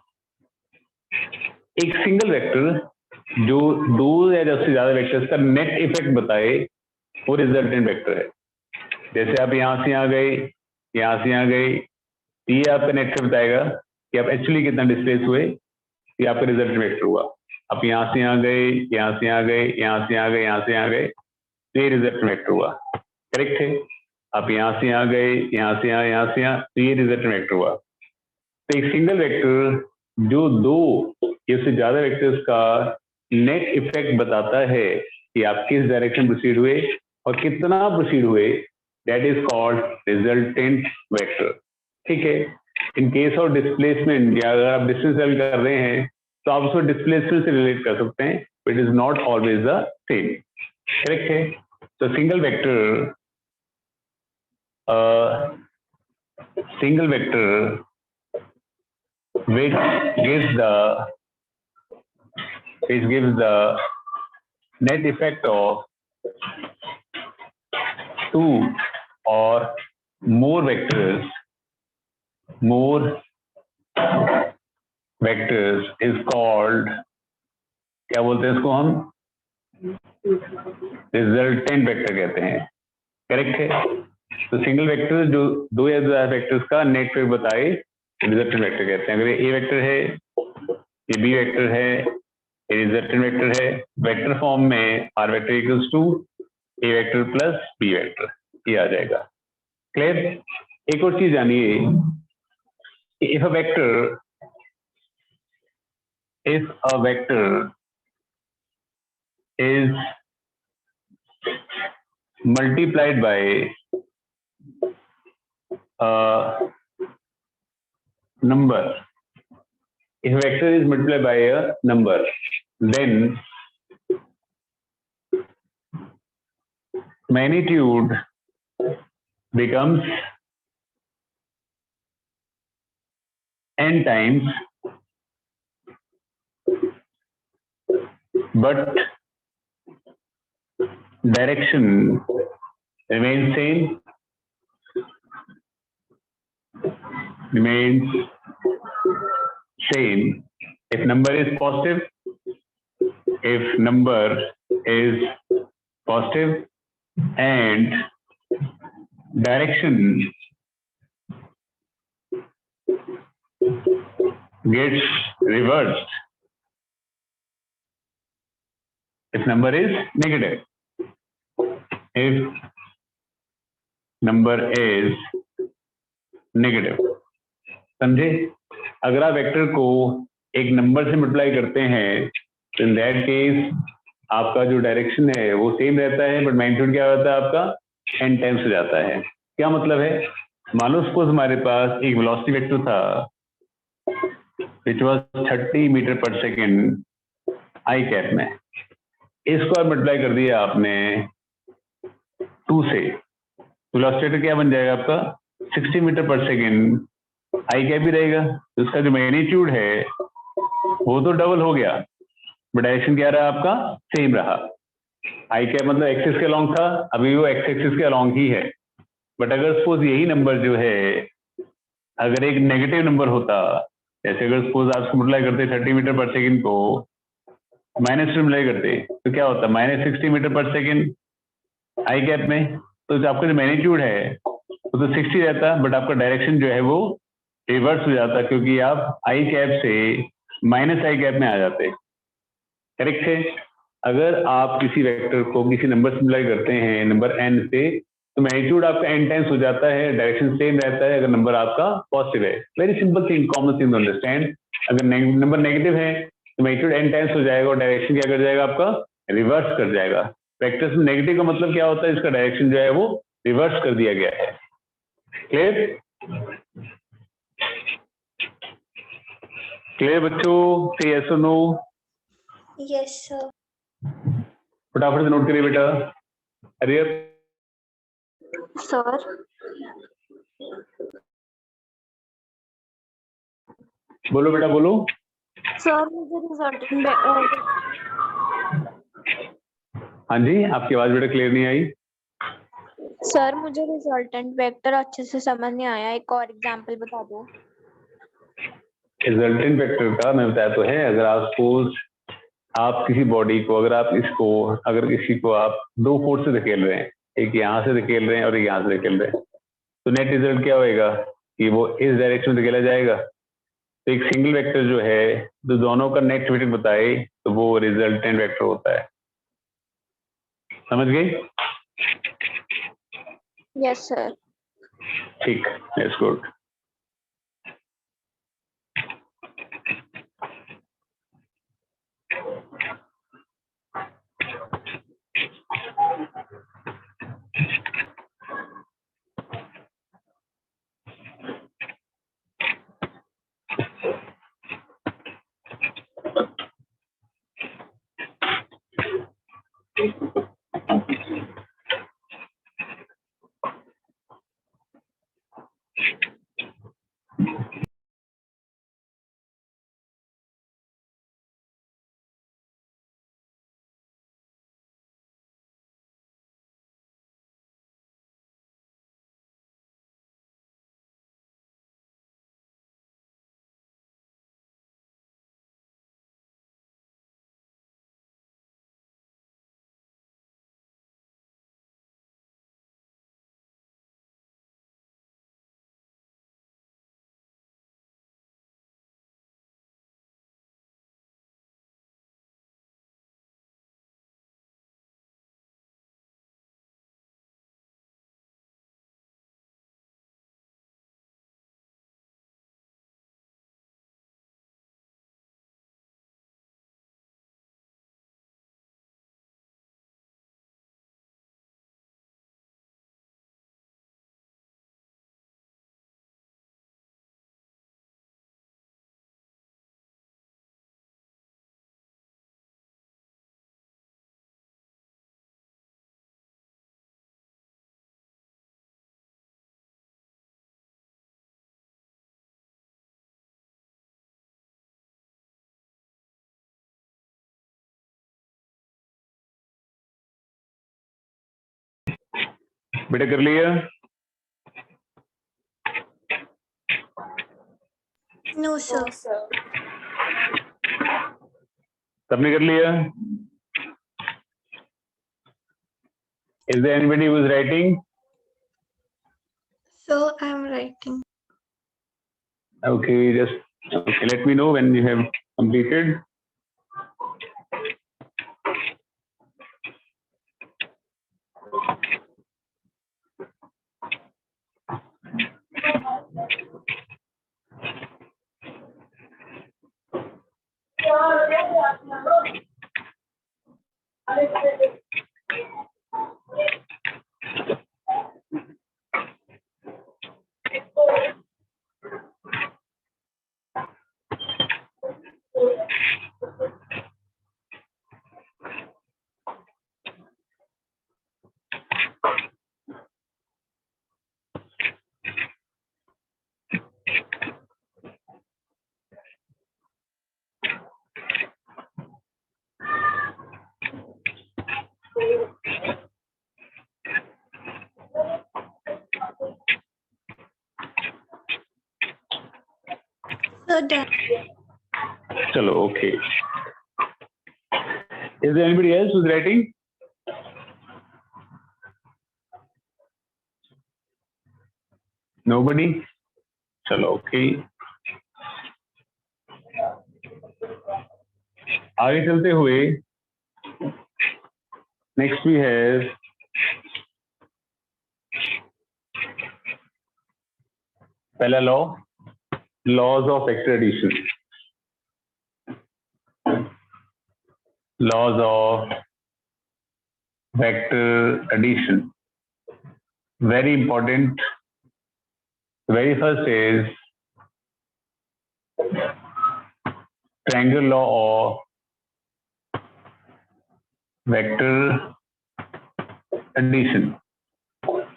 एक सिंगल वेक्टर जो दो या जब से ज्यादा वेक्टर्स का नेट इफेक्ट बताए वो रिजल्टेंट वेक्टर है। जैसे आप यहां से यहाँ गए, यहां से यहाँ गए, ये आपका नेट इफेक्ट बताएगा कि आप एक्चुअली कितना डिस्प्लेस हुए, ये आपका रिजल्टेंट वेक्टर हुआ। आप यहाँ से यहाँ गए, यहाँ से यहाँ गए, यहाँ से यहाँ गए, यहाँ से यहाँ गए, तो ये रिजल्टेंट वेक्टर हुआ। करेक्ट है? आप यहाँ से यहाँ गए, यहाँ से यहाँ से यहाँ, तो ये रिजल्टेंट वेक्टर हुआ। तो एक सिंगल वेक्टर जो दो या उससे ज्यादा वेक्टर्स का नेट इफेक्ट बताता है कि आप किस डायरेक्शन प्रोसीड हुए और कितना प्रोसीड हुए, that is called resultant vector. ठीक है, इन केस ऑफ डिस्प्लेसमेंट, या अगर आप डिस्टेंस ट्रेवल कर रहे हैं तो आप उसको डिस्प्लेसमेंट से रिलेट कर सकते हैं, it is not always the same. Correct है। तो single vector which gives the net effect of two or more vectors is called, क्या बोलते हैं इसको हम, रिजल्टेंट वेक्टर कहते हैं। करेक्ट है। तो सिंगल वेक्टर जो दो या ज्यादा वेक्टर्स का नेट इफेक्ट बताए रिजल्टेंट वेक्टर कहते हैं। अगर ये ए वेक्टर है, ये बी वेक्टर है, ये रिजल्टेंट वेक्टर है, वेक्टर फॉर्म में R vector equals to A vector plus B vector, ये आ जाएगा। क्लियर। एक और चीज जानिए, if a vector is multiplied by a number, if a vector is multiplied by a number, then magnitude becomes n times, but direction remains same, if number is positive, and direction gets reversed if number is negative. समझे। अगर आप vector को एक number से multiply करते हैं तो इन that case आपका जो डायरेक्शन है वो सेम रहता है, बट मैग्नीट्यूड क्या होता है आपका n टाइम्स हो जाता है। क्या मतलब है, मान लो सपोज हमारे पास एक वेलोसिटी वेक्टर था विच वाज 30 मीटर पर सेकेंड आई कैप में, इसको आप मल्टीप्लाई कर दिया आपने 2 से, वेलोसिटी वेक्टर क्या बन जाएगा आपका 60 मीटर पर सेकेंड आई कैप भी रहेगा। तो इसका जो मैग्नीट्यूड है वो तो डबल हो गया, बट डायरेक्शन क्या रहा आपका, सेम रहा। आई कैप मतलब एक्सिस के अलॉन्ग था, अभी वो एक्स एक्सिस के अलॉन्ग ही है। बट अगर सपोज यही नंबर जो है अगर एक नेगेटिव नंबर होता, जैसे अगर सपोज आप मल्टीप्लाई करते 30 मीटर पर सेकेंड को माइनस से मल्टीप्लाई करते तो क्या होता, -60 मीटर पर सेकेंड आई कैप में, तो जो आपका जो मैग्नीट्यूड है वो तो 60 रहता, बट आपका डायरेक्शन जो है वो रिवर्स हो जाता, क्योंकि आप आई कैप से माइनस आई कैप में आ जाते। करेक्ट है। अगर आप किसी वेक्टर को किसी नंबर से मल्टीप्लाई करते हैं नंबर n से, तो मैग्नीट्यूड आपका n टाइम्स हो जाता है, डायरेक्शन सेम रहता है अगर नंबर आपका पॉजिटिव है। Very simple thing, common thing to understand. अगर नंबर नेगेटिव है तो मैग्नीट्यूड n टाइम्स हो जाएगा और डायरेक्शन क्या कर जाएगा आपका, रिवर्स कर जाएगा। वेक्टर्स में नेगेटिव का मतलब क्या होता है, इसका डायरेक्शन जो है वो रिवर्स कर दिया गया है। क्लियर। क्लियर बच्चों, से यस और नो। Yes sir. फटाफट से नोट करिए बेटा। अरे सर बोलो बेटा बोलो। सर मुझे रिजल्टेंट हाँ जी, आपकी आवाज बेटा क्लियर नहीं आई। सर मुझे रिजल्टेंट वेक्टर अच्छे से समझ नहीं आया, एक और एग्जांपल बता दो। रिजल्टेंट वेक्टर का मैं बताया तो है, अगर आप सपोज आप किसी बॉडी को अगर किसी को आप दो फोर्स से धकेल रहे हैं, एक यहाँ से धकेल रहे हैं और एक यहाँ से धकेल रहे हैं, तो नेट रिजल्ट क्या होएगा कि वो इस डायरेक्शन में धकेला जाएगा। तो एक सिंगल वेक्टर जो है जो दोनों का नेट इफेक्ट बताए तो वो रिजल्टेंट वेक्टर होता है। समझ गए। Yes sir. ठीक, दैट्स गुड। बेटा कर लिया? No No, sir. sir. सबने कर लिया? Is there anybody who is writing? So I'm writing. Okay, let me know when you have completed. So done. चलो, okay. Is there anybody else who's writing? Nobody? चलो, okay. आगे चलते हुए next we have पहला law, laws of vector addition. Laws of vector addition. Very important. Very first is triangle law of vector addition.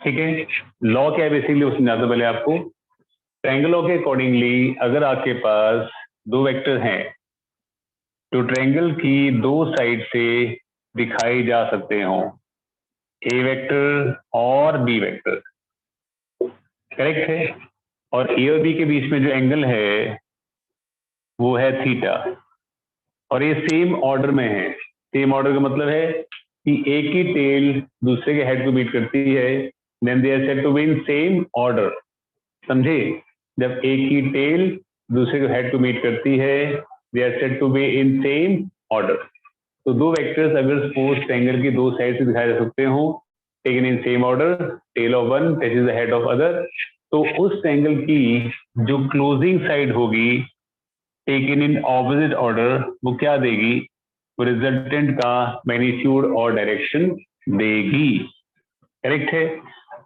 ठीक है, law क्या है basically वो समझाता हूं पहले आपको. ट्रायंगल लॉ के अकॉर्डिंगली अगर आपके पास दो वेक्टर हैं तो ट्रायंगल की दो साइड से दिखाई जा सकते हो, ए वेक्टर और बी वेक्टर. करेक्ट है. और ए और बी के बीच में जो एंगल है वो है थीटा, और ये सेम ऑर्डर में है. सेम ऑर्डर का मतलब है कि एक की टेल दूसरे के हेड को मीट करती है, then they are said to be in same order. समझे? जब एक की टेल दूसरे के हेड को मीट करती है, they are said to be in same order. तो दो वेक्टर्स अगर सपोज ट्रायंगल की दो साइड से दिखाए जा सकते हो, taken in same order, tail of one touches the head of other, तो उस ट्रायंगल की जो क्लोजिंग साइड होगी टेकन इन ऑपोजिट ऑर्डर वो क्या देगी? वो रिजल्टेंट का मैग्नीट्यूड और डायरेक्शन देगी. करेक्ट है.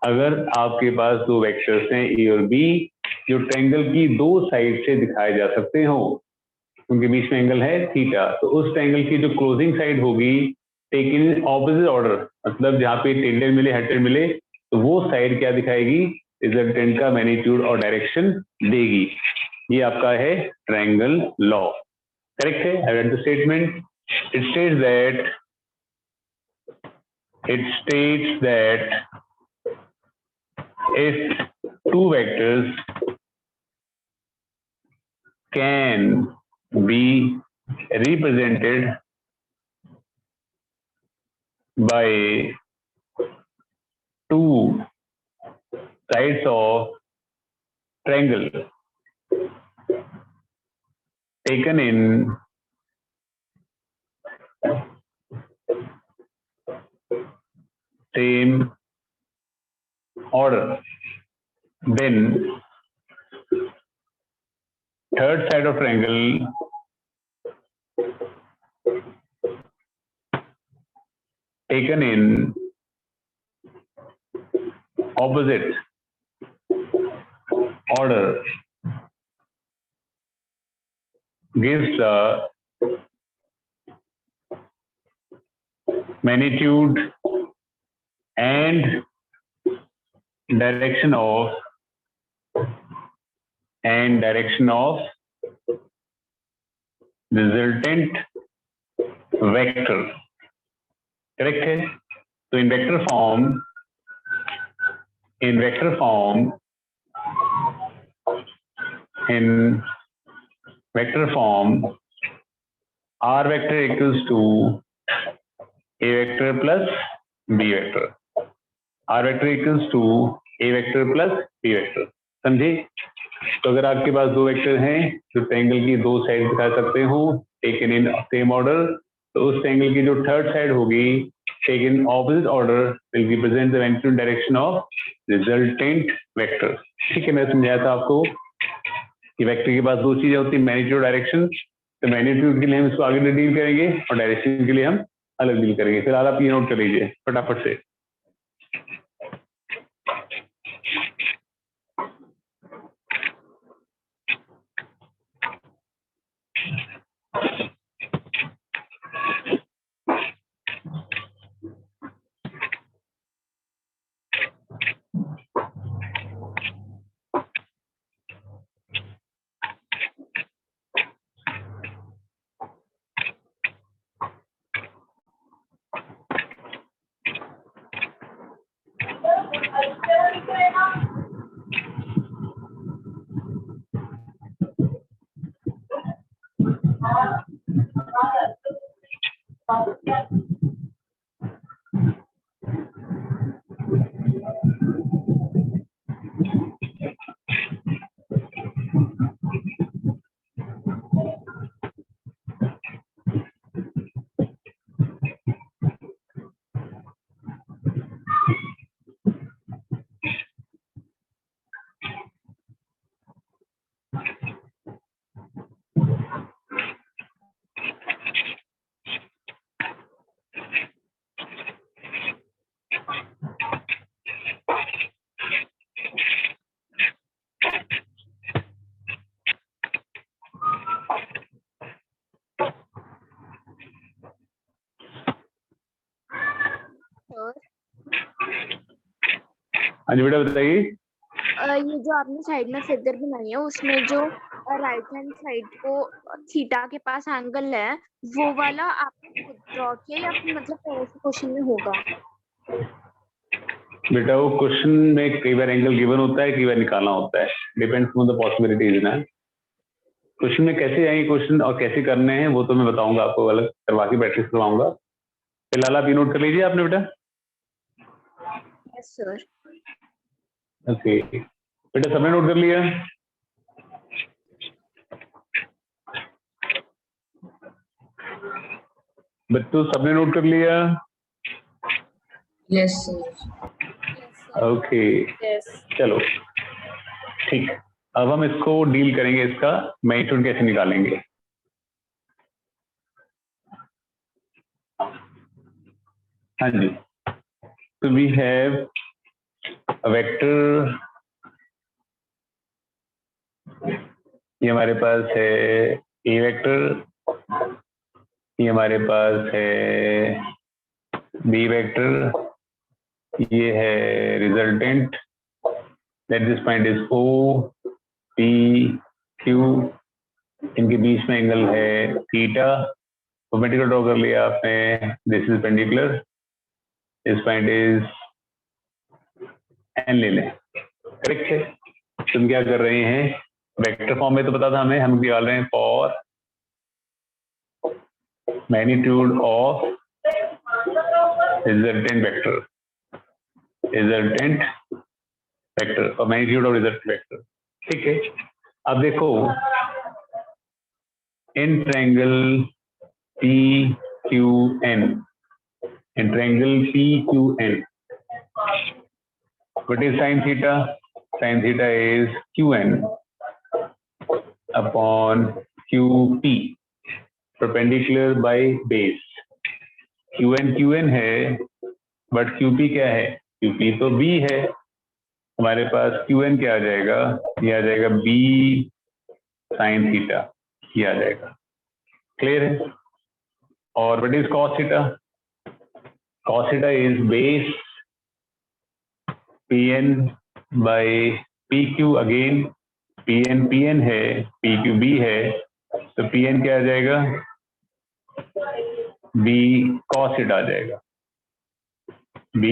अगर आपके पास दो वेक्टर्स हैं ए और बी जो ट्रायंगल की दो साइड से दिखाए जा सकते हो, उनके बीच में एंगल है थीटा, तो उस ट्रायंगल की जो क्लोजिंग साइड होगी टेकन इन ऑपोजिट ऑर्डर, मतलब जहाँ पे टेंडेंट मिले हेड मिले तो वो साइड क्या दिखाएगी? रिजल्टेंट का मैग्नीट्यूड और डायरेक्शन देगी। ये आपका है ट्रायंगल लॉ। करेक्ट है? I read the statement. It states that if two vectors can be represented by two sides of triangle taken in same order, then third side of triangle taken in opposite order gives the magnitude and direction of resultant vector। Correct है? तो इन vector form R vector equals to A vector plus B vector। R vector equals to A vector plus B vector। समझे? तो अगर आपके पास दो vector हैं जो triangle की दो साइड दिखा सकते हो टेकन इन सेम ऑर्डर, तो उस ट्रायंगल की जो थर्ड साइड होगी taken in opposite order will represent the magnitude direction of resultant vector. ठीक है, मैं समझाया था आपको कि वेक्टर के पास दो चीजें होती है, मैग्नीट्यूड डायरेक्शन। तो मैग्नीट्यूड के लिए हम इसको आगे डील करेंगे और डायरेक्शन के लिए हम अलग डील करेंगे। फिलहाल आप ये नोट कर लीजिए फटाफट से। हाँ जी बेटा बताइए। ये जो आपने साइड में फिगर बनाई है उसमें जो राइट हैंड साइड को थीटा के पास एंगल है वो वाला आपने खुद ड्रॉ किया या फिर मतलब क्वेश्चन में होगा? बेटा वो क्वेश्चन में कई बार एंगल गिवन होता है, कई बार निकालना होता है, डिपेंड्स ऑन द पॉसिबिलिटीज ना। क्वेश्चन में कैसे आएंगे क्वेश्चन और कैसे करने हैं वो तो मैं बताऊंगा आपको, अलग करवा के प्रैक्टिस करवाऊंगा। फिलहाल आप ये नोट कर लीजिए आपने बेटा। Yes sir. ओके बेटा, सबने नोट कर लिया? बच्चों सबने नोट कर लिया? Yes sir. ओके चलो ठीक, अब हम इसको डील करेंगे, इसका मैग्नीट्यूड कैसे निकालेंगे। हाँ जी, तो वी हैव अ वेक्टर, ये हमारे पास है ए वेक्टर, ये हमारे पास है बी वेक्टर, ये है resultant let this point is O P Q, इनके बीच में एंगल है थीटा, परपेंडिकुलर ड्रॉ कर लिया आपने, this is perpendicular, this point is N ले लें, करेक्ट है। तुम क्या कर रहे हैं, वेक्टर फॉर्म में तो पता था हमें, हम निकाल रहे हैं for magnitude of resultant vector, resultant vector और मैग्नीट्यूड ऑफ रिजल्टेंट वेक्टर, ठीक है। अब देखो in triangle PQN, in triangle PQN, what is sin theta? Sin theta is QN upon QP, perpendicular by base। QN है, but QP क्या है, QP तो B है, हमारे पास QN क्या आ जाएगा, ये आ जाएगा B sin थीटा, ये आ जाएगा, क्लियर है। और what is cos theta? Cos theta is base PN by PQ, again PN है, PQ B है, तो PN क्या आ जाएगा, B cos थीटा आ जाएगा, B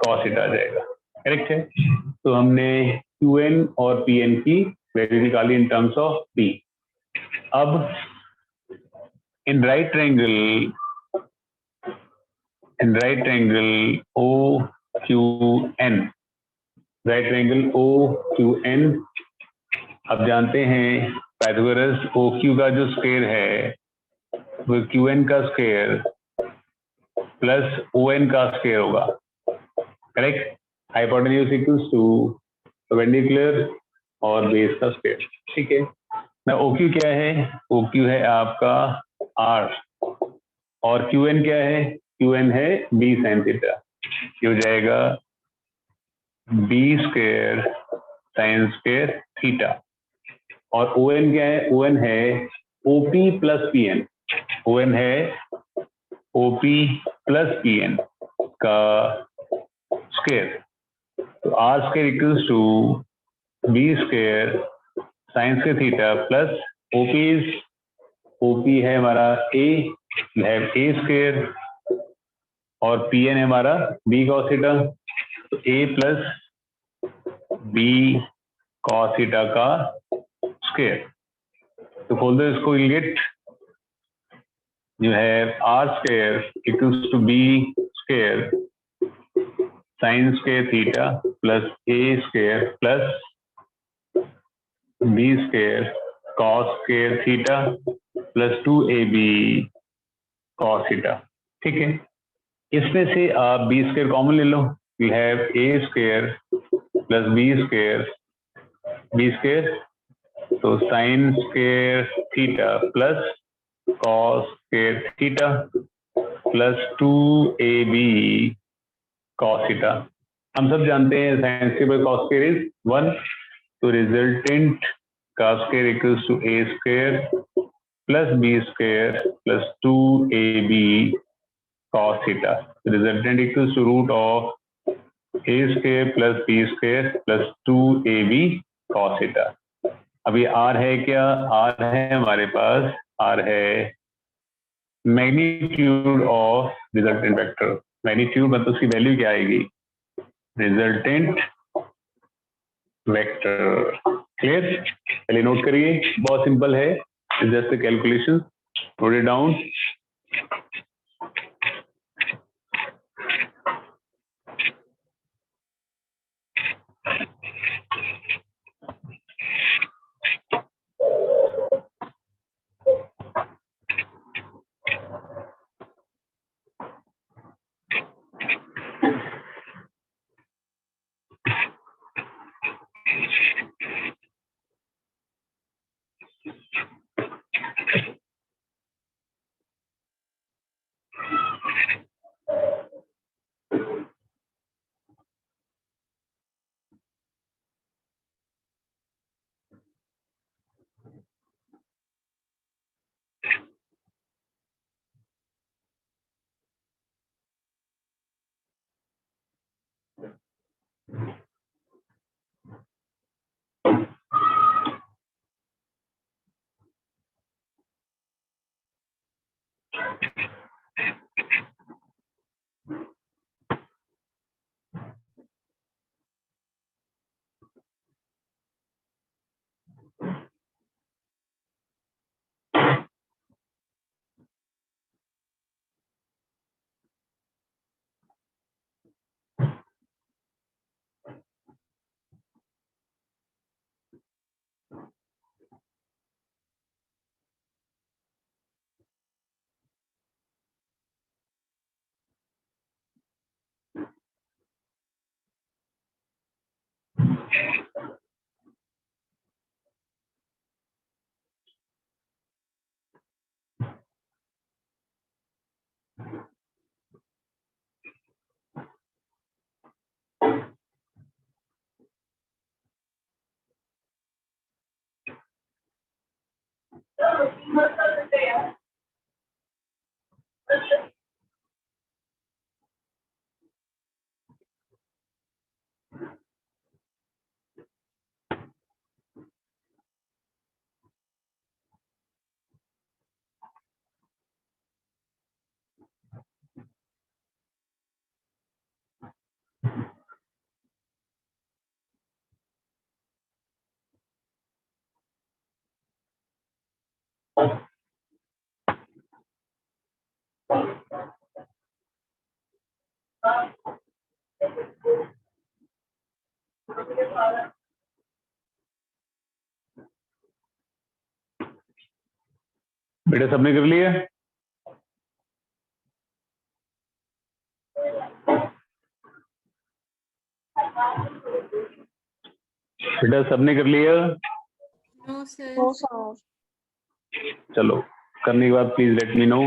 cos थीटा आ जाएगा, करेक्ट है। तो हमने QN और PN की वैल्यू निकाली इन टर्म्स ऑफ B। अब in right triangle OQN, right triangle OQN, अब जानते हैं पाइथागोरस OQ का जो स्क्वायर है वो QN का स्क्वायर प्लस ON का स्क्वायर होगा, correct. Hypotenuse equals to perpendicular और बेस का स्क्वायर, ठीक है ना। OQ क्या है, OQ है आपका R, और QN क्या है, QN है B sin थीटा, ये हो जाएगा B square sine square theta. और ON क्या है, ON है OP प्लस PN, ON है OP प्लस PN का स्क्वायर, तो R square equals to B square sine square theta plus OP है हमारा A, है A स्क्वायर, और PN है हमारा B cos थीटा, तो A plus B cos theta का स्क्वायर। तो खोल दो इसको, गेट जो है R square equals to B square sine square theta plus A square plus B square cos square theta plus 2AB cos theta, ठीक है। इसमें से आप B स्क्वायर कॉमन ले लो, we have A square plus B square, तो sine square theta plus cos square theta plus 2AB cos theta. हम सब जानते हैं sine square by cos square is 1, तो रिजल्टेंट का square equals to A square plus B square plus 2AB cos theta, resultant equals to root of A square plus B square plus 2AB cos theta। अभी R है क्या, R है हमारे पास, R है magnitude of resultant vector, magnitude मतलब उसकी value क्या आएगी, रिजल्टेंट वेक्टर, क्लियर। पहले नोट करिए, बहुत सिंपल है, just calculation, note it down. बेटा सबने कर लिया? बेटा सबने कर लिया? No sir. No sir. चलो करने के बाद please let me know.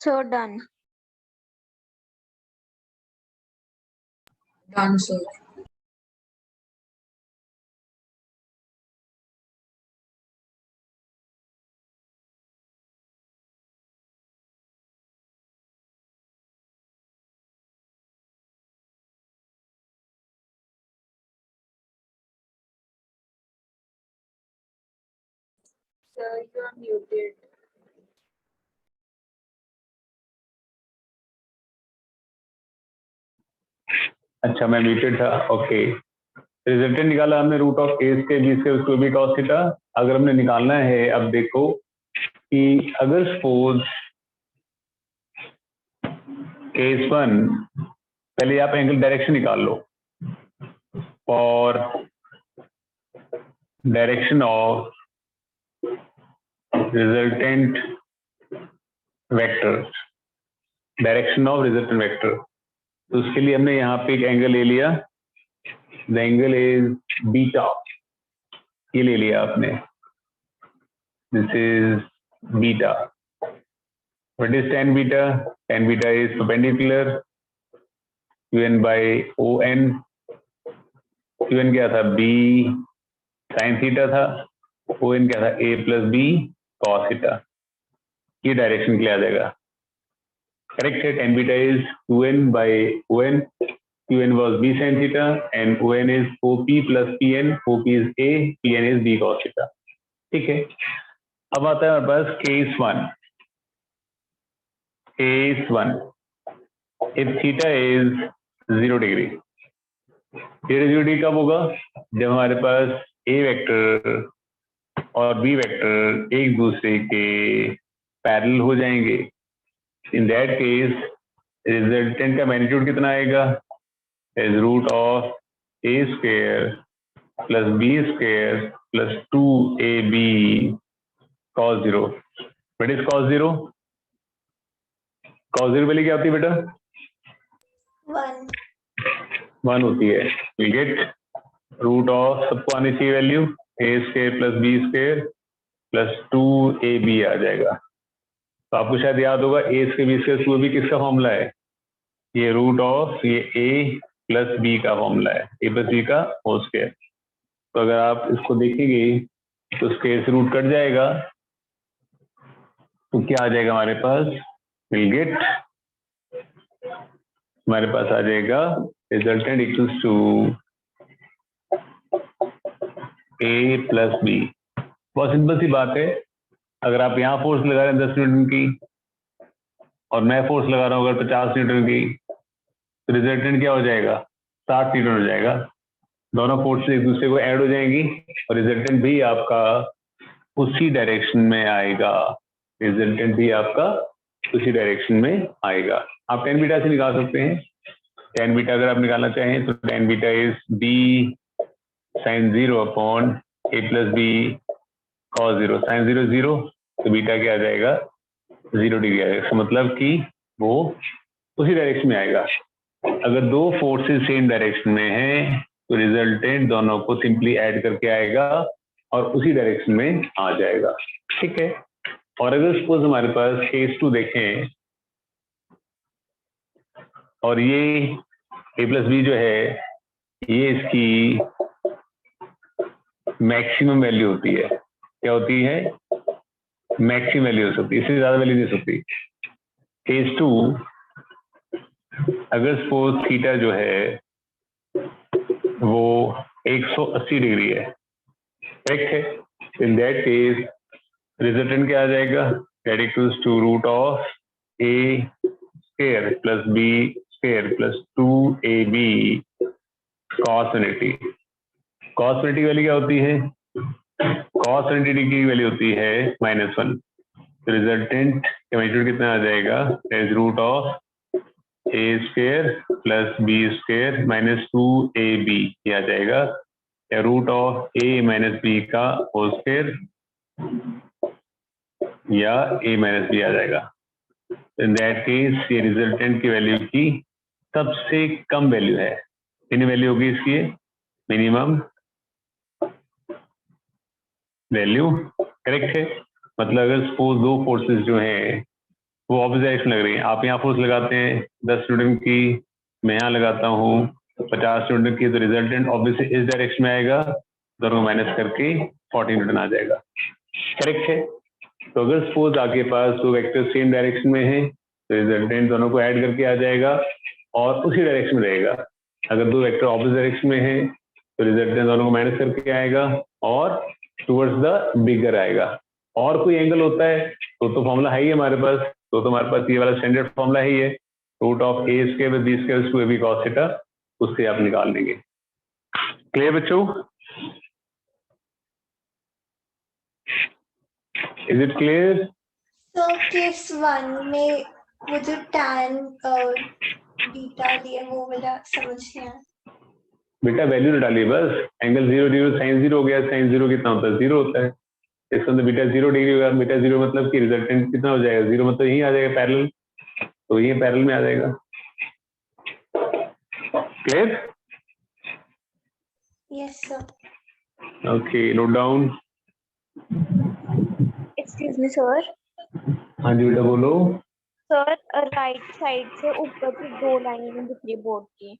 Sir done. Done sir. Sir, you are muted. अच्छा मैं म्यूटेड था, ओके। रिजल्टेंट निकाला हमने रूट ऑफ ए के बी से उसको भी कॉस थीटा। अगर हमने निकालना है, अब देखो कि अगर सपोज केस 1, पहले आप एंगल डायरेक्शन निकाल लो और direction of resultant vector, direction of resultant vector. तो उसके लिए हमने यहाँ पे एक एंगल ले लिया, द एंगल इज बीटा, ये ले लिया आपने, this is beta. What is tan beta? tan beta is perpendicular qn by on। qn क्या था? b sin थीटा था, on क्या था? a plus b cos theta. ये डायरेक्शन के लिए आ जाएगा, करेक्ट है। tan beta is qn by on, qn was b sin theta and on is op plus pn, op is a, pn is b cos theta। ठीक है, अब आता है हमारे पास case 1। Case 1, if theta is 0 degree, theta 0 degree कब होगा? जब हमारे पास a वेक्टर और b वेक्टर एक दूसरे के पैरेलल हो जाएंगे। इन दैट केस रिजल्टेंट का मैग्नीट्यूड कितना आएगा? Is root of a square plus b square plus 2ab cos 0। What is cos 0? cos 0 value क्या होती है बेटा? 1 होती है। विल गेट रूट ऑफ, सबको आनी चाहिए value, a square plus B square plus 2ab आ जाएगा। तो आपको शायद याद होगा a square B square 2ab किसका फॉर्मूला है? ये रूट ऑफ ये a प्लस b का फॉर्मूला है, a प्लस b का होल स्क्वायर। तो अगर आप इसको देखेंगे तो स्क्वायर से रूट कट जाएगा, तो क्या आ जाएगा हमारे पास? विल गेट, हमारे पास आ जाएगा resultant equals to a plus B. बहुत सिंपल सी बात है, अगर आप यहाँ फोर्स लगा रहे हैं 10 न्यूटन की और मैं फोर्स लगा रहा हूँ अगर 50 न्यूटन की, तो रिजल्टेंट क्या हो जाएगा? 60 न्यूटन हो जाएगा। दोनों फोर्स एक दूसरे को ऐड हो जाएंगी और रिजल्टेंट भी आपका उसी डायरेक्शन में आएगा। रिजल्टेंट भी आपका उसी डायरेक्शन में आएगा। आप टेन बीटा से निकाल सकते हैं। टेन बीटा अगर आप निकालना चाहें तो tan beta is B sine 0 upon A plus B cos 0। Sine 0 0, तो बीटा क्या आ जाएगा? 0 डिग्री आएगा। इसका मतलब कि वो उसी डायरेक्शन में आएगा। अगर दो फोर्सेस सेम डायरेक्शन में हैं तो रिजल्टेंट दोनों को सिंपली ऐड करके आएगा और उसी डायरेक्शन में आ जाएगा। ठीक है। और अगर सपोज हमारे पास केस 2 देखें और ये a प्लस बी जो है ये इसकी मैक्सिमम वैल्यू होती है। क्या होती है? मैक्सिमम वैल्यू हो सकती है, इससे ज्यादा वैल्यू नहीं हो सकती। केस 2, अगर सपोज थीटा जो है वो 180 डिग्री है, करेक्ट है, इन दैट केस रिजल्टेंट क्या आ जाएगा? That equals to root of a square plus b square plus 2ab cos 180। cos 180 value क्या होती है? cos 180 की वैल्यू होती है -1। रिजल्टेंट का मैग्नीट्यूड कितना आ जाएगा? As root of a square plus b square minus 2ab ये आ जाएगा, या root of a minus b का होल स्क्वायर या a माइनस b आ जाएगा। इन दैट केस ये रिजल्टेंट की वैल्यू की सबसे कम वैल्यू है। कितनी वैल्यू होगी इसकी? मिनिमम वैल्यू, करेक्ट है। मतलब अगर सपोज दो फोर्सेस जो हैं वो ऑपोजिट डायरेक्शन लग रही हैं, आप यहाँ फोर्स लगाते हैं 10 न्यूटन की, मैं यहाँ लगाता हूँ 50 न्यूटन की, तो रिजल्टेंट ऑब्वियसली इस डायरेक्शन में आएगा, दोनों माइनस करके 40 न्यूटन आ जाएगा। करेक्ट है। तो अगर सपोज आपके पास दो वेक्टर सेम डायरेक्शन में है तो रिजल्टेंट दोनों को ऐड करके आ जाएगा और उसी डायरेक्शन में रहेगा। अगर दो वेक्टर ऑपोजिट डायरेक्शन में है तो रिजल्टेंट दोनों को माइनस करके आएगा और टुवर्ड्स द बिगर आएगा। और कोई एंगल होता है तो फॉर्मूला है ही हमारे पास, तो हमारे पास ये वाला स्टैंडर्ड फॉर्मूला ही है, root of a square with b square to ab cos theta, उससे आप निकाल लेंगे। क्लियर बच्चों? Is it clear? तो केस 1 में वो जो tan बीटा दिया वो वाला समझ नहीं आया। बेटा वैल्यू न डालिए बस, एंगल 0 0 साइन 0 हो गया, साइन 0 कितना होता है? 0 होता है। इसके अंदर बीटा 0 डिग्री होगा, बीटा 0 मतलब कि रिजल्टेंट कितना हो जाएगा? 0 मतलब यही आ जाएगा पैरेलल, तो ये पैरेलल में आ जाएगा। Clear? Yes sir. Okay, note down. Excuse me sir. हाँ जी बेटा बोलो। सर राइट साइड से ऊपर की 2 लाइनें दिख रही बोर्ड की।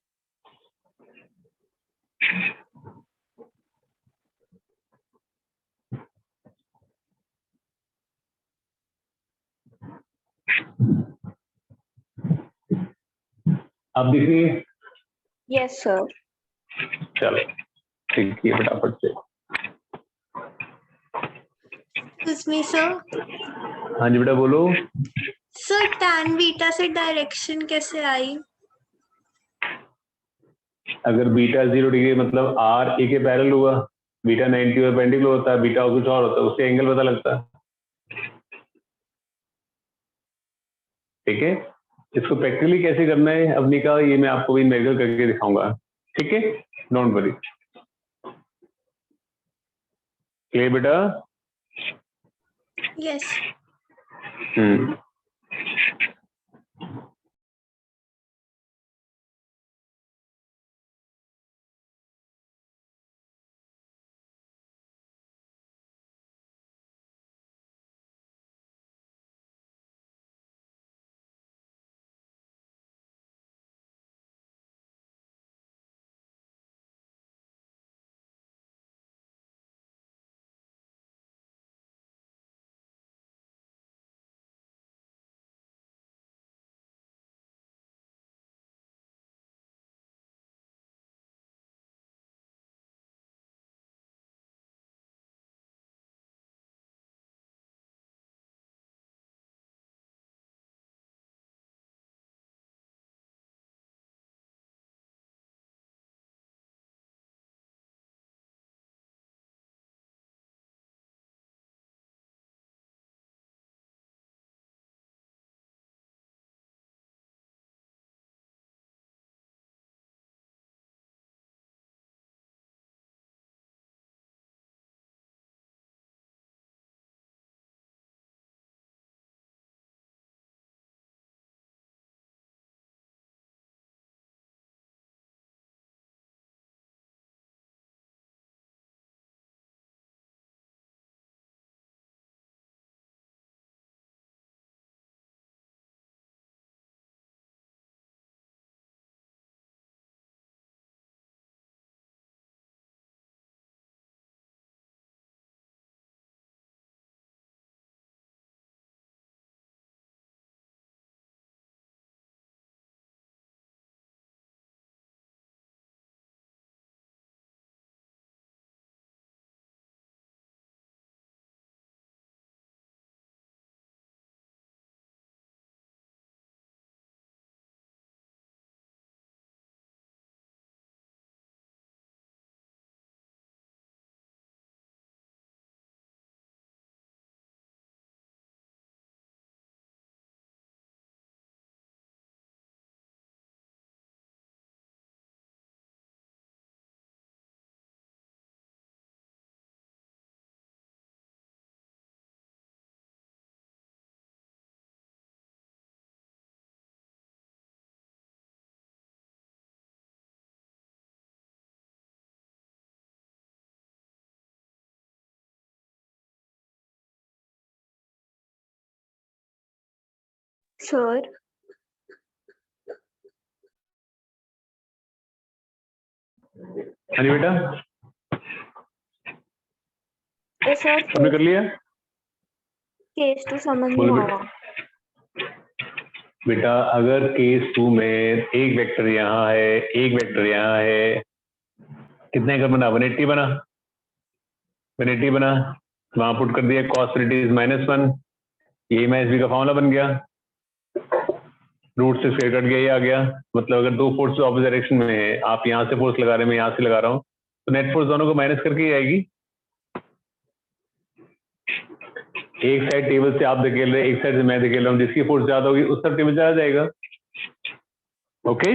आप दिख रही है? Yes sir. चलो ठीक है फटाफट से। Excuse me sir। हाँ जी बेटा बोलो। सर tan बीटा से डायरेक्शन कैसे आई? अगर बीटा 0 डिग्री मतलब आर ए के पैरेलल हुआ, बीटा 90 और पेंडिकुलर होता है, बीटा कुछ और होता है, उससे एंगल पता लगता है। ठीक है, इसको प्रैक्टिकली कैसे करना है अपनी का, ये मैं आपको भी मेजर करके दिखाऊंगा। ठीक है, डोंट वरी। क्लियर बेटा? यस। सर हाँ जी बेटा, सर आपने कर लिया? केस 2 समझ नहीं बोलो आया। बेटा, अगर केस 2 में एक वेक्टर यहाँ है, एक वेक्टर यहाँ है, कितने का बना? 180 बना, 180 बना, वहां पुट कर दिया cos 3t इज -1, ये माइनस बी का फॉर्मूला बन गया, रूट से स्क्वायर कट गया, ये आ गया। मतलब अगर दो फोर्स ऑपोजिट डायरेक्शन में है, आप यहाँ से फोर्स लगा रहे हैं, मैं यहाँ से लगा रहा हूँ, तो नेट फोर्स दोनों को माइनस करके ही आएगी। एक साइड टेबल से आप धकेल रहे, एक साइड से मैं धकेल रहा हूँ, जिसकी फोर्स ज्यादा होगी उस तरफ टेबल ज्यादा जाएगा। Okay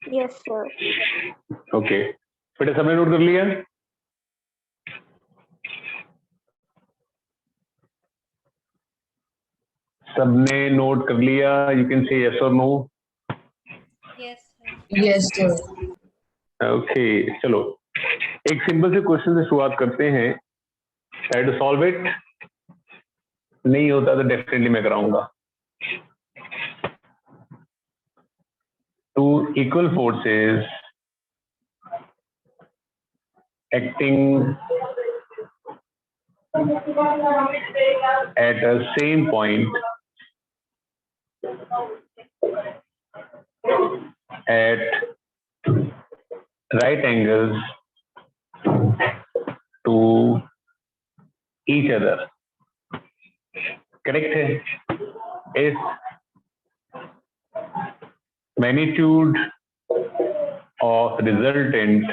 yes sir. ओके बेटा, सबने नोट कर लिया? सबने नोट कर लिया? यू कैन से यस और नो। Yes, sir. ओके चलो, एक सिंपल से क्वेश्चन से शुरुआत करते हैं। Try to solve it. नहीं होता तो डेफिनेटली मैं कराऊंगा। Two equal forces acting at a same point at right angles to each other, correct है? इस magnitude of resultant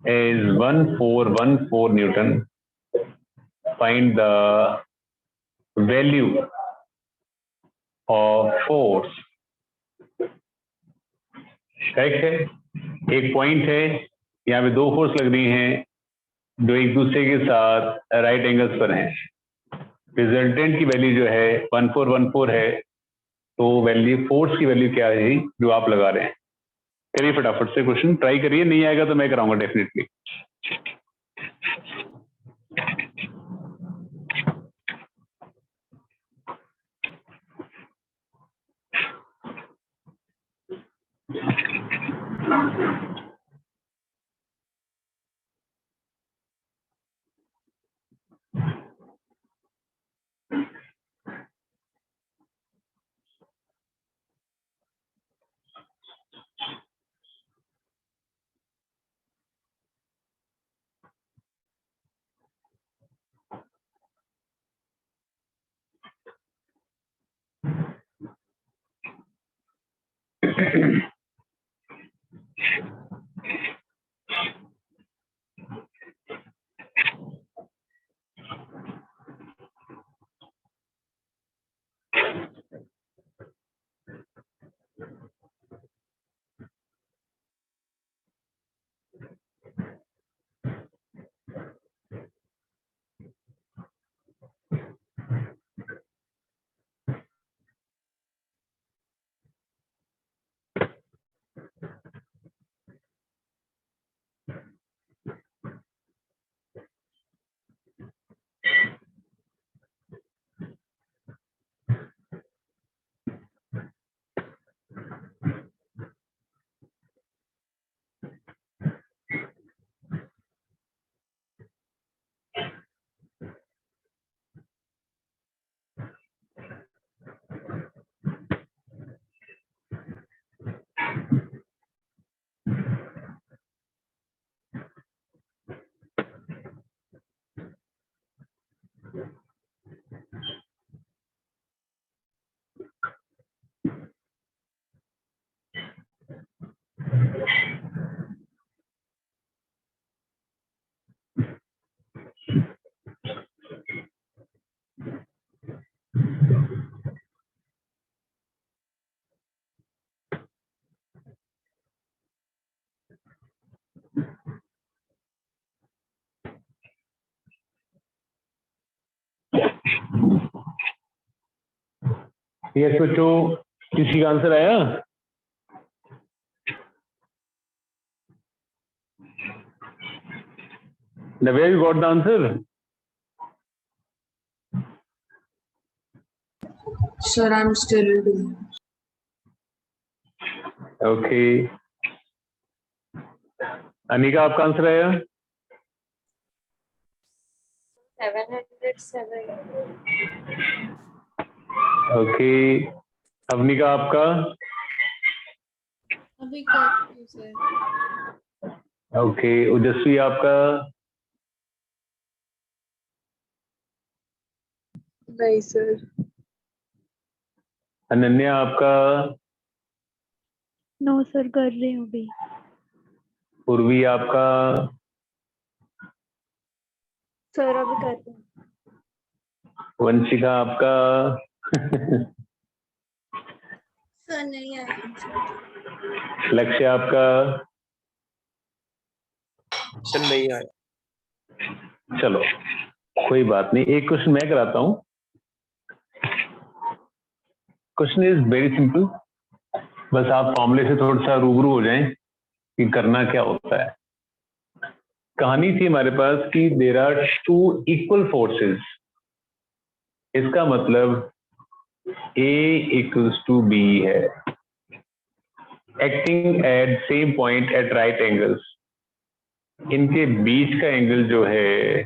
is 1414 Newton. Find the value of force. Correct है? एक point है, यहाँ पे दो फोर्स लग रही हैं, जो एक दूसरे के साथ राइट एंगल्स पर हैं। रिजल्टेंट की वैल्यू जो है 1414 है, तो वैल्यू फोर्स की वैल्यू क्या है जो आप लगा रहे हैं। करिए फटाफट से क्वेश्चन ट्राई करिए, नहीं आएगा तो मैं कराऊंगा डेफिनेटली। यस बच्चों, किसी का आंसर आया? Navya, you got the answer? Sir, I'm still doing. Okay. Anika, आपका आंसर आया? 707. ओके। अवनिका, आपका? अभी कर रही हूँ सर। ओके। ओजस्वी, आपका? नहीं सर। अनन्या, आपका? नो सर, कर रही हूँ अभी। पूर्वी, आपका? सर अभी कर रही हूँ। वंशिका, आपका? सर नहीं आया। लक्ष्य, आपका? क्वेश्चन नहीं आया। चलो कोई बात नहीं, एक क्वेश्चन मैं कराता हूं। क्वेश्चन इज वेरी सिंपल, बस आप फॉर्मूले से थोड़ा सा रूबरू हो जाएं कि करना क्या होता है। कहानी थी हमारे पास कि there are two equal forces, इसका मतलब A इक्वल्स टू B है, acting at same point at right angles. इनके बीच का एंगल जो है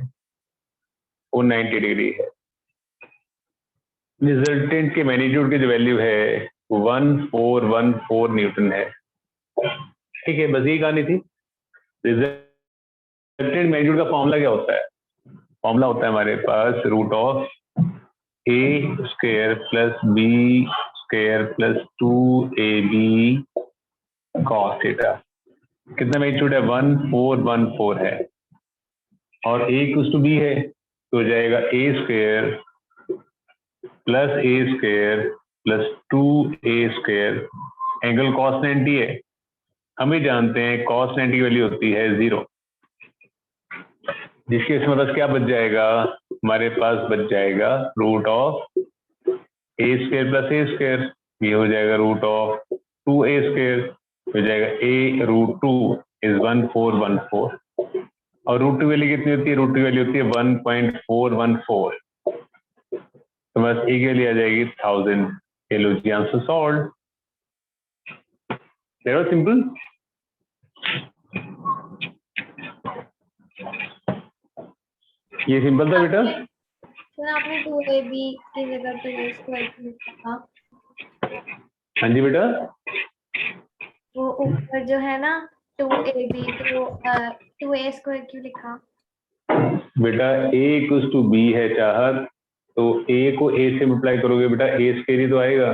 वो 90 डिग्री है। रिजल्टेंट के मैग्नीट्यूड की जो वैल्यू है 1414 न्यूटन है। ठीक है, बस यही कहानी थी। रिजल्टेंट मैग्नीट्यूड का फॉर्मूला क्या होता है? फॉर्मूला होता है हमारे पास root of a square plus b square plus 2ab cos theta. कितना मैग्नीट्यूड है? 1414 है, और a इक्वल्स टू b है तो हो जाएगा a square plus a square plus 2a square. Angle cos 90 है, हम ही जानते हैं cos 90 की वैल्यू होती है 0। जिसके इसमें बस क्या बच जाएगा, हमारे पास बच जाएगा root of A square plus A square, ये हो जाएगा रूट ऑफ 2a स्क्वायर, हो जाएगा a रूट 2 इज 1414, और रूट 2 वैल्यू कितनी होती है, रूट 2 वैल्यू होती है 1.414, तो बस ए के लिए आ जाएगी 1000। ये लो जी आंसर सॉल्व। Very simple. ये सिंपल था बेटा। सर आपने 2ab की जगह 2a स्क्वायर लिखा था, हाँ जी बेटा, वो ऊपर जो है ना 2ab, तो 2a स्क्वायर क्यों लिखा? बेटा a इक्वल्स टू b है चाहत, तो a को a से मल्टीप्लाई करोगे बेटा a स्क्वायर ही तो आएगा।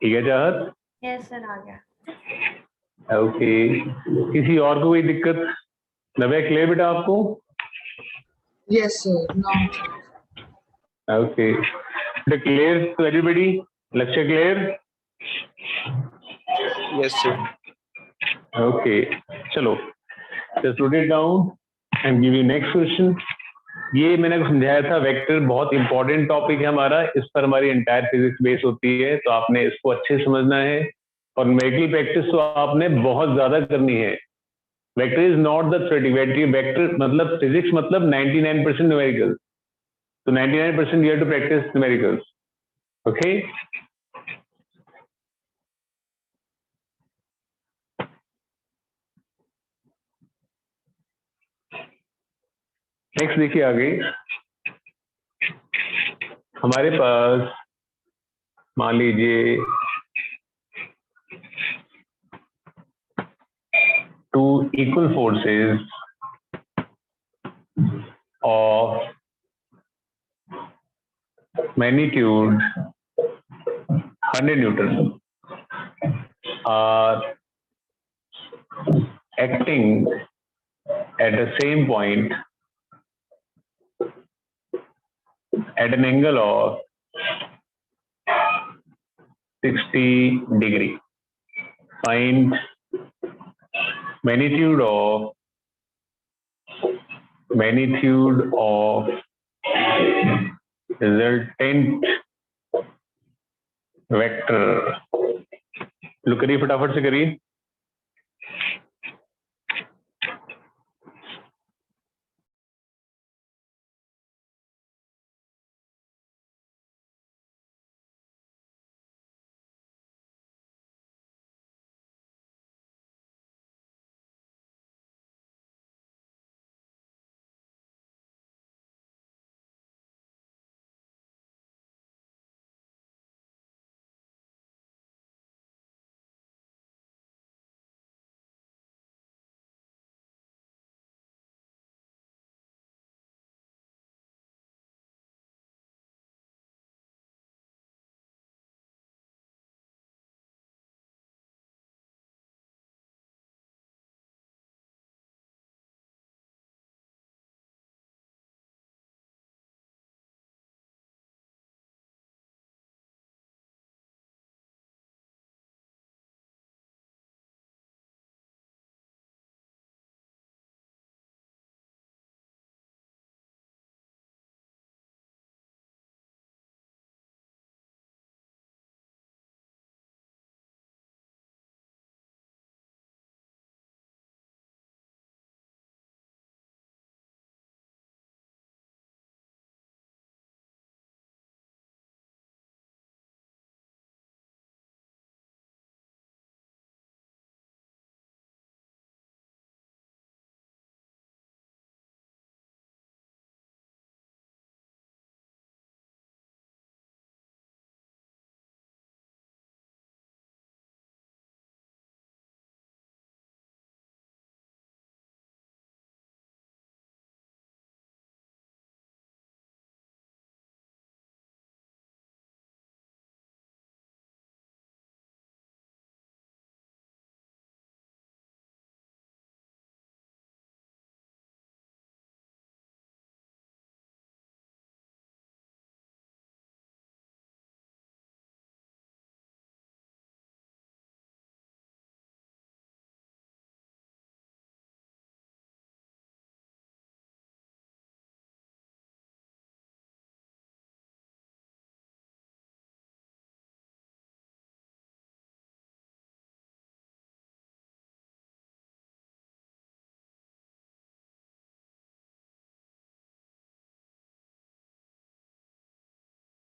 ठीक है चाहत? यस सर, आ गया। ओके, किसी और को कोई दिक्कत? नव्या क्लियर बेटा आपको? Yes, sir. Now. ओके बेटा, क्लियर टू एवरीबॉडी? लक्ष्य क्लियर? Yes, sir. ओके चलो, just note it down and give you next question. ये मैंने समझाया था, वेक्टर बहुत इंपॉर्टेंट टॉपिक है हमारा, इस पर हमारी एंटायर फिजिक्स बेस होती है, तो आपने इसको अच्छे से समझना है, और न्यूमेरिकल प्रैक्टिस तो आपने बहुत ज्यादा करनी है। Vector is not the theoretic, vector मतलब फिजिक्स मतलब 99% न्यूमेरिकल, तो 99% you have to practise numericals. Okay, next देखिए आगे हमारे पास, मान लीजिए two equal forces of magnitude 100 Newton are acting at the same point at an angle of 60 degree. Find magnitude of resultant vector. लो करिए, फटाफट से करिए।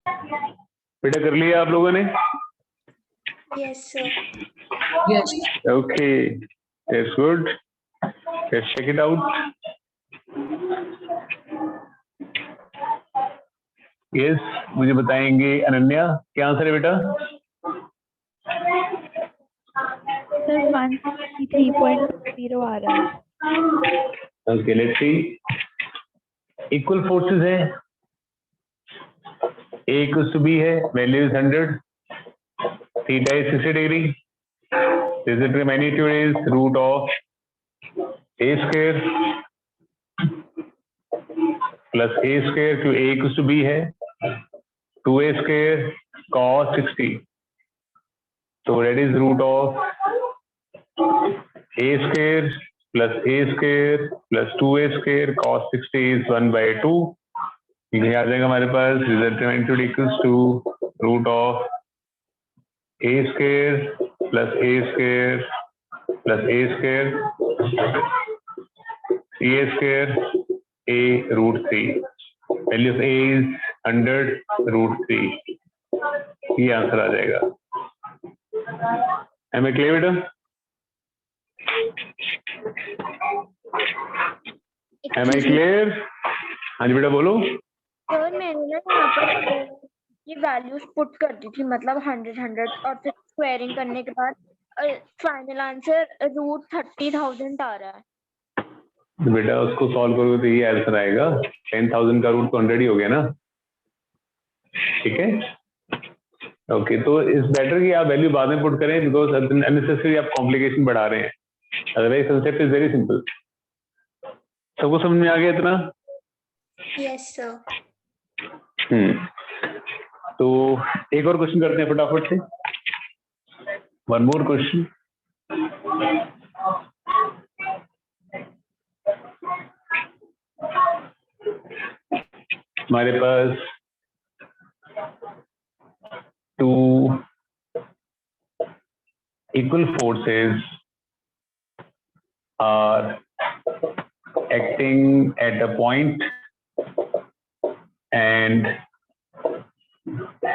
बेटा कर लिया आप लोगों ने? Yes, sir. Yes. Okay, that's good. Let's check it out. Yes, मुझे बताएंगे अनन्या, क्या आंसर है बेटा? सर 163.0 आ रहा है। Okay, let's see. Equal forces है, A equals to B है, value is 100, theta is 60 degree, resultant magnitude is root of A square plus A square, क्यों A equals to B है, 2A square cos 60, so that is root of A square plus A square plus 2A square cos 60 is 1/2. ये आ जाएगा हमारे पास result magnitude equals to root of A square plus A square plus A square A square A root 3. Value of A is 100 root 3. ये answer आ जाएगा। Am I clear बेटा? Am I clear? हाँ जी बेटा बोलो। सर मैंने ना यहाँ पर ये वैल्यूज पुट कर दी थी, मतलब 100 और फिर स्क्वायरिंग करने के बाद फाइनल आंसर √30,000 आ रहा है। तो बेटा उसको सॉल्व करोगे तो ये आंसर आएगा। 10,000 का रूट तो 100 ही हो गया ना, ठीक है। ओके, तो इस बेटर की आप वैल्यू बाद में पुट करें, बिकॉज अननेसेसरी आप कॉम्प्लिकेशन बढ़ा रहे हैं। Otherwise concept is very simple. सबको समझ में आ गया इतना? Yes, sir. तो एक और क्वेश्चन करते हैं फटाफट से। One more question. हमारे पास to equal forces are acting at a point and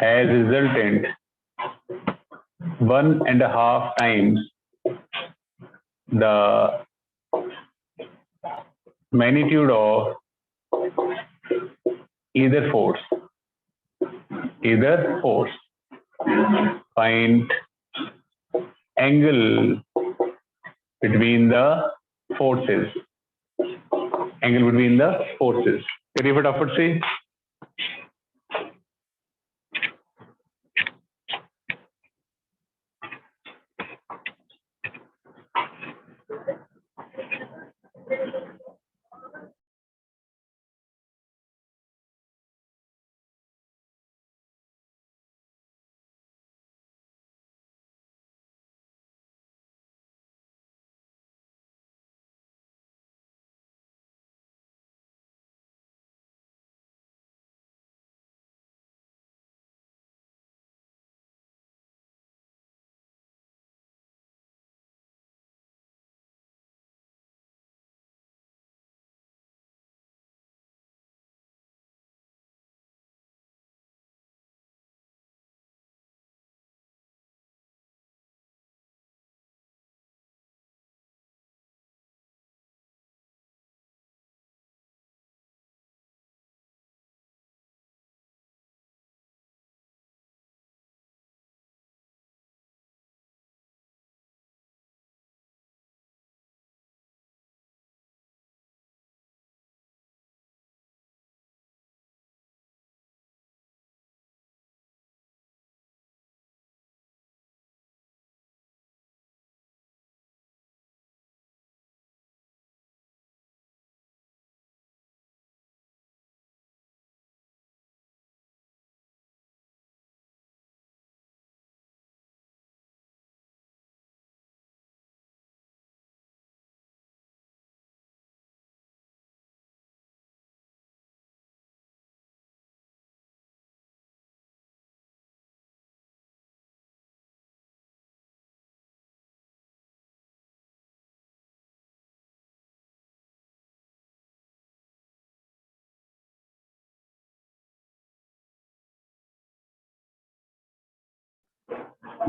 has resultant 1.5 times the magnitude of either force. Find angle between the forces. करिए फटाफट से।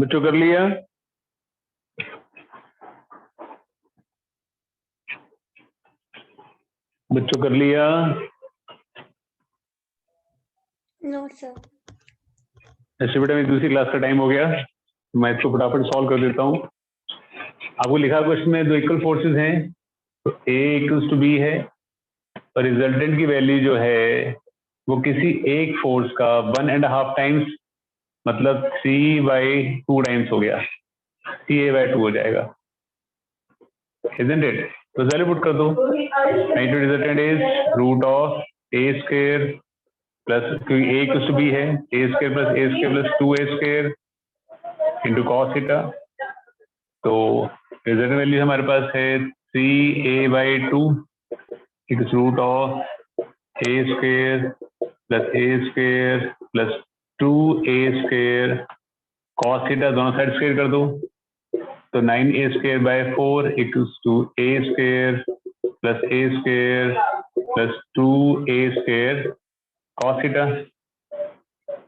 बच्चों कर लिया? बच्चों कर लिया? No sir. ऐसे बेटा मेरी दूसरी क्लास का टाइम हो गया, मैं इसको फटाफट सॉल्व कर देता हूँ। आपको लिखा क्वेश्चन में दो इक्वल फोर्सेस हैं, तो A इक्वल्स टू B है और रिजल्टेंट की वैल्यू जो है वो किसी एक फोर्स का 1.5 टाइम्स, मतलब 3/2 टाइम्स हो गया, CA/2 हो जाएगा, isn't it? तो वैल्यू पुट कर दो। Resultant is root of A square plus, क्योंकि A इक्वल्स टू B है, A square plus 2A square into cos theta. तो रिजल्टेंट वैल्यू हमारे पास है 3A/2 equals root of A square plus 2A square cos theta, दोनों side square कर दो, तो 9A² equals to A square plus 2A square cos theta.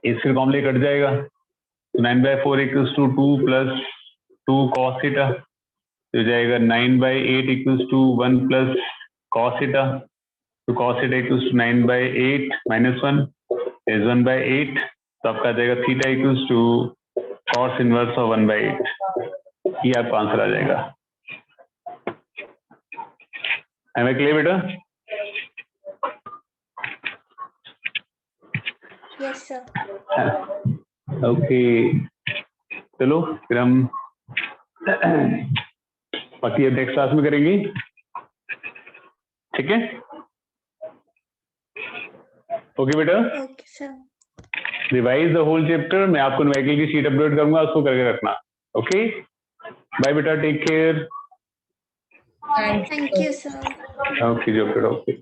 इसके common cut जाएगा, तो 9/4 equals to 2 plus 2 cos theta, तो जाएगा 9/8 equals to 1 plus cos theta, तो cos theta equals to 9/8 minus 1 is 1/8, तो आपका आ जाएगा theta equals to cos inverse of 1/8, ये आपका आंसर आ जाएगा। एम आई क्लियर बेटा? Yes sir. ओके, चलो फिर हम बाकी नेक्स्ट क्लास में करेंगे, ठीक है? ओके बेटा, okay sir. Revise the whole chapter. मैं आपको न्यूमेरिकल की शीट अपलोड करूंगा, उसको करके रखना। ओके, बाय बेटा, take care. Thank thank you. You sir. Okay जो, ओके।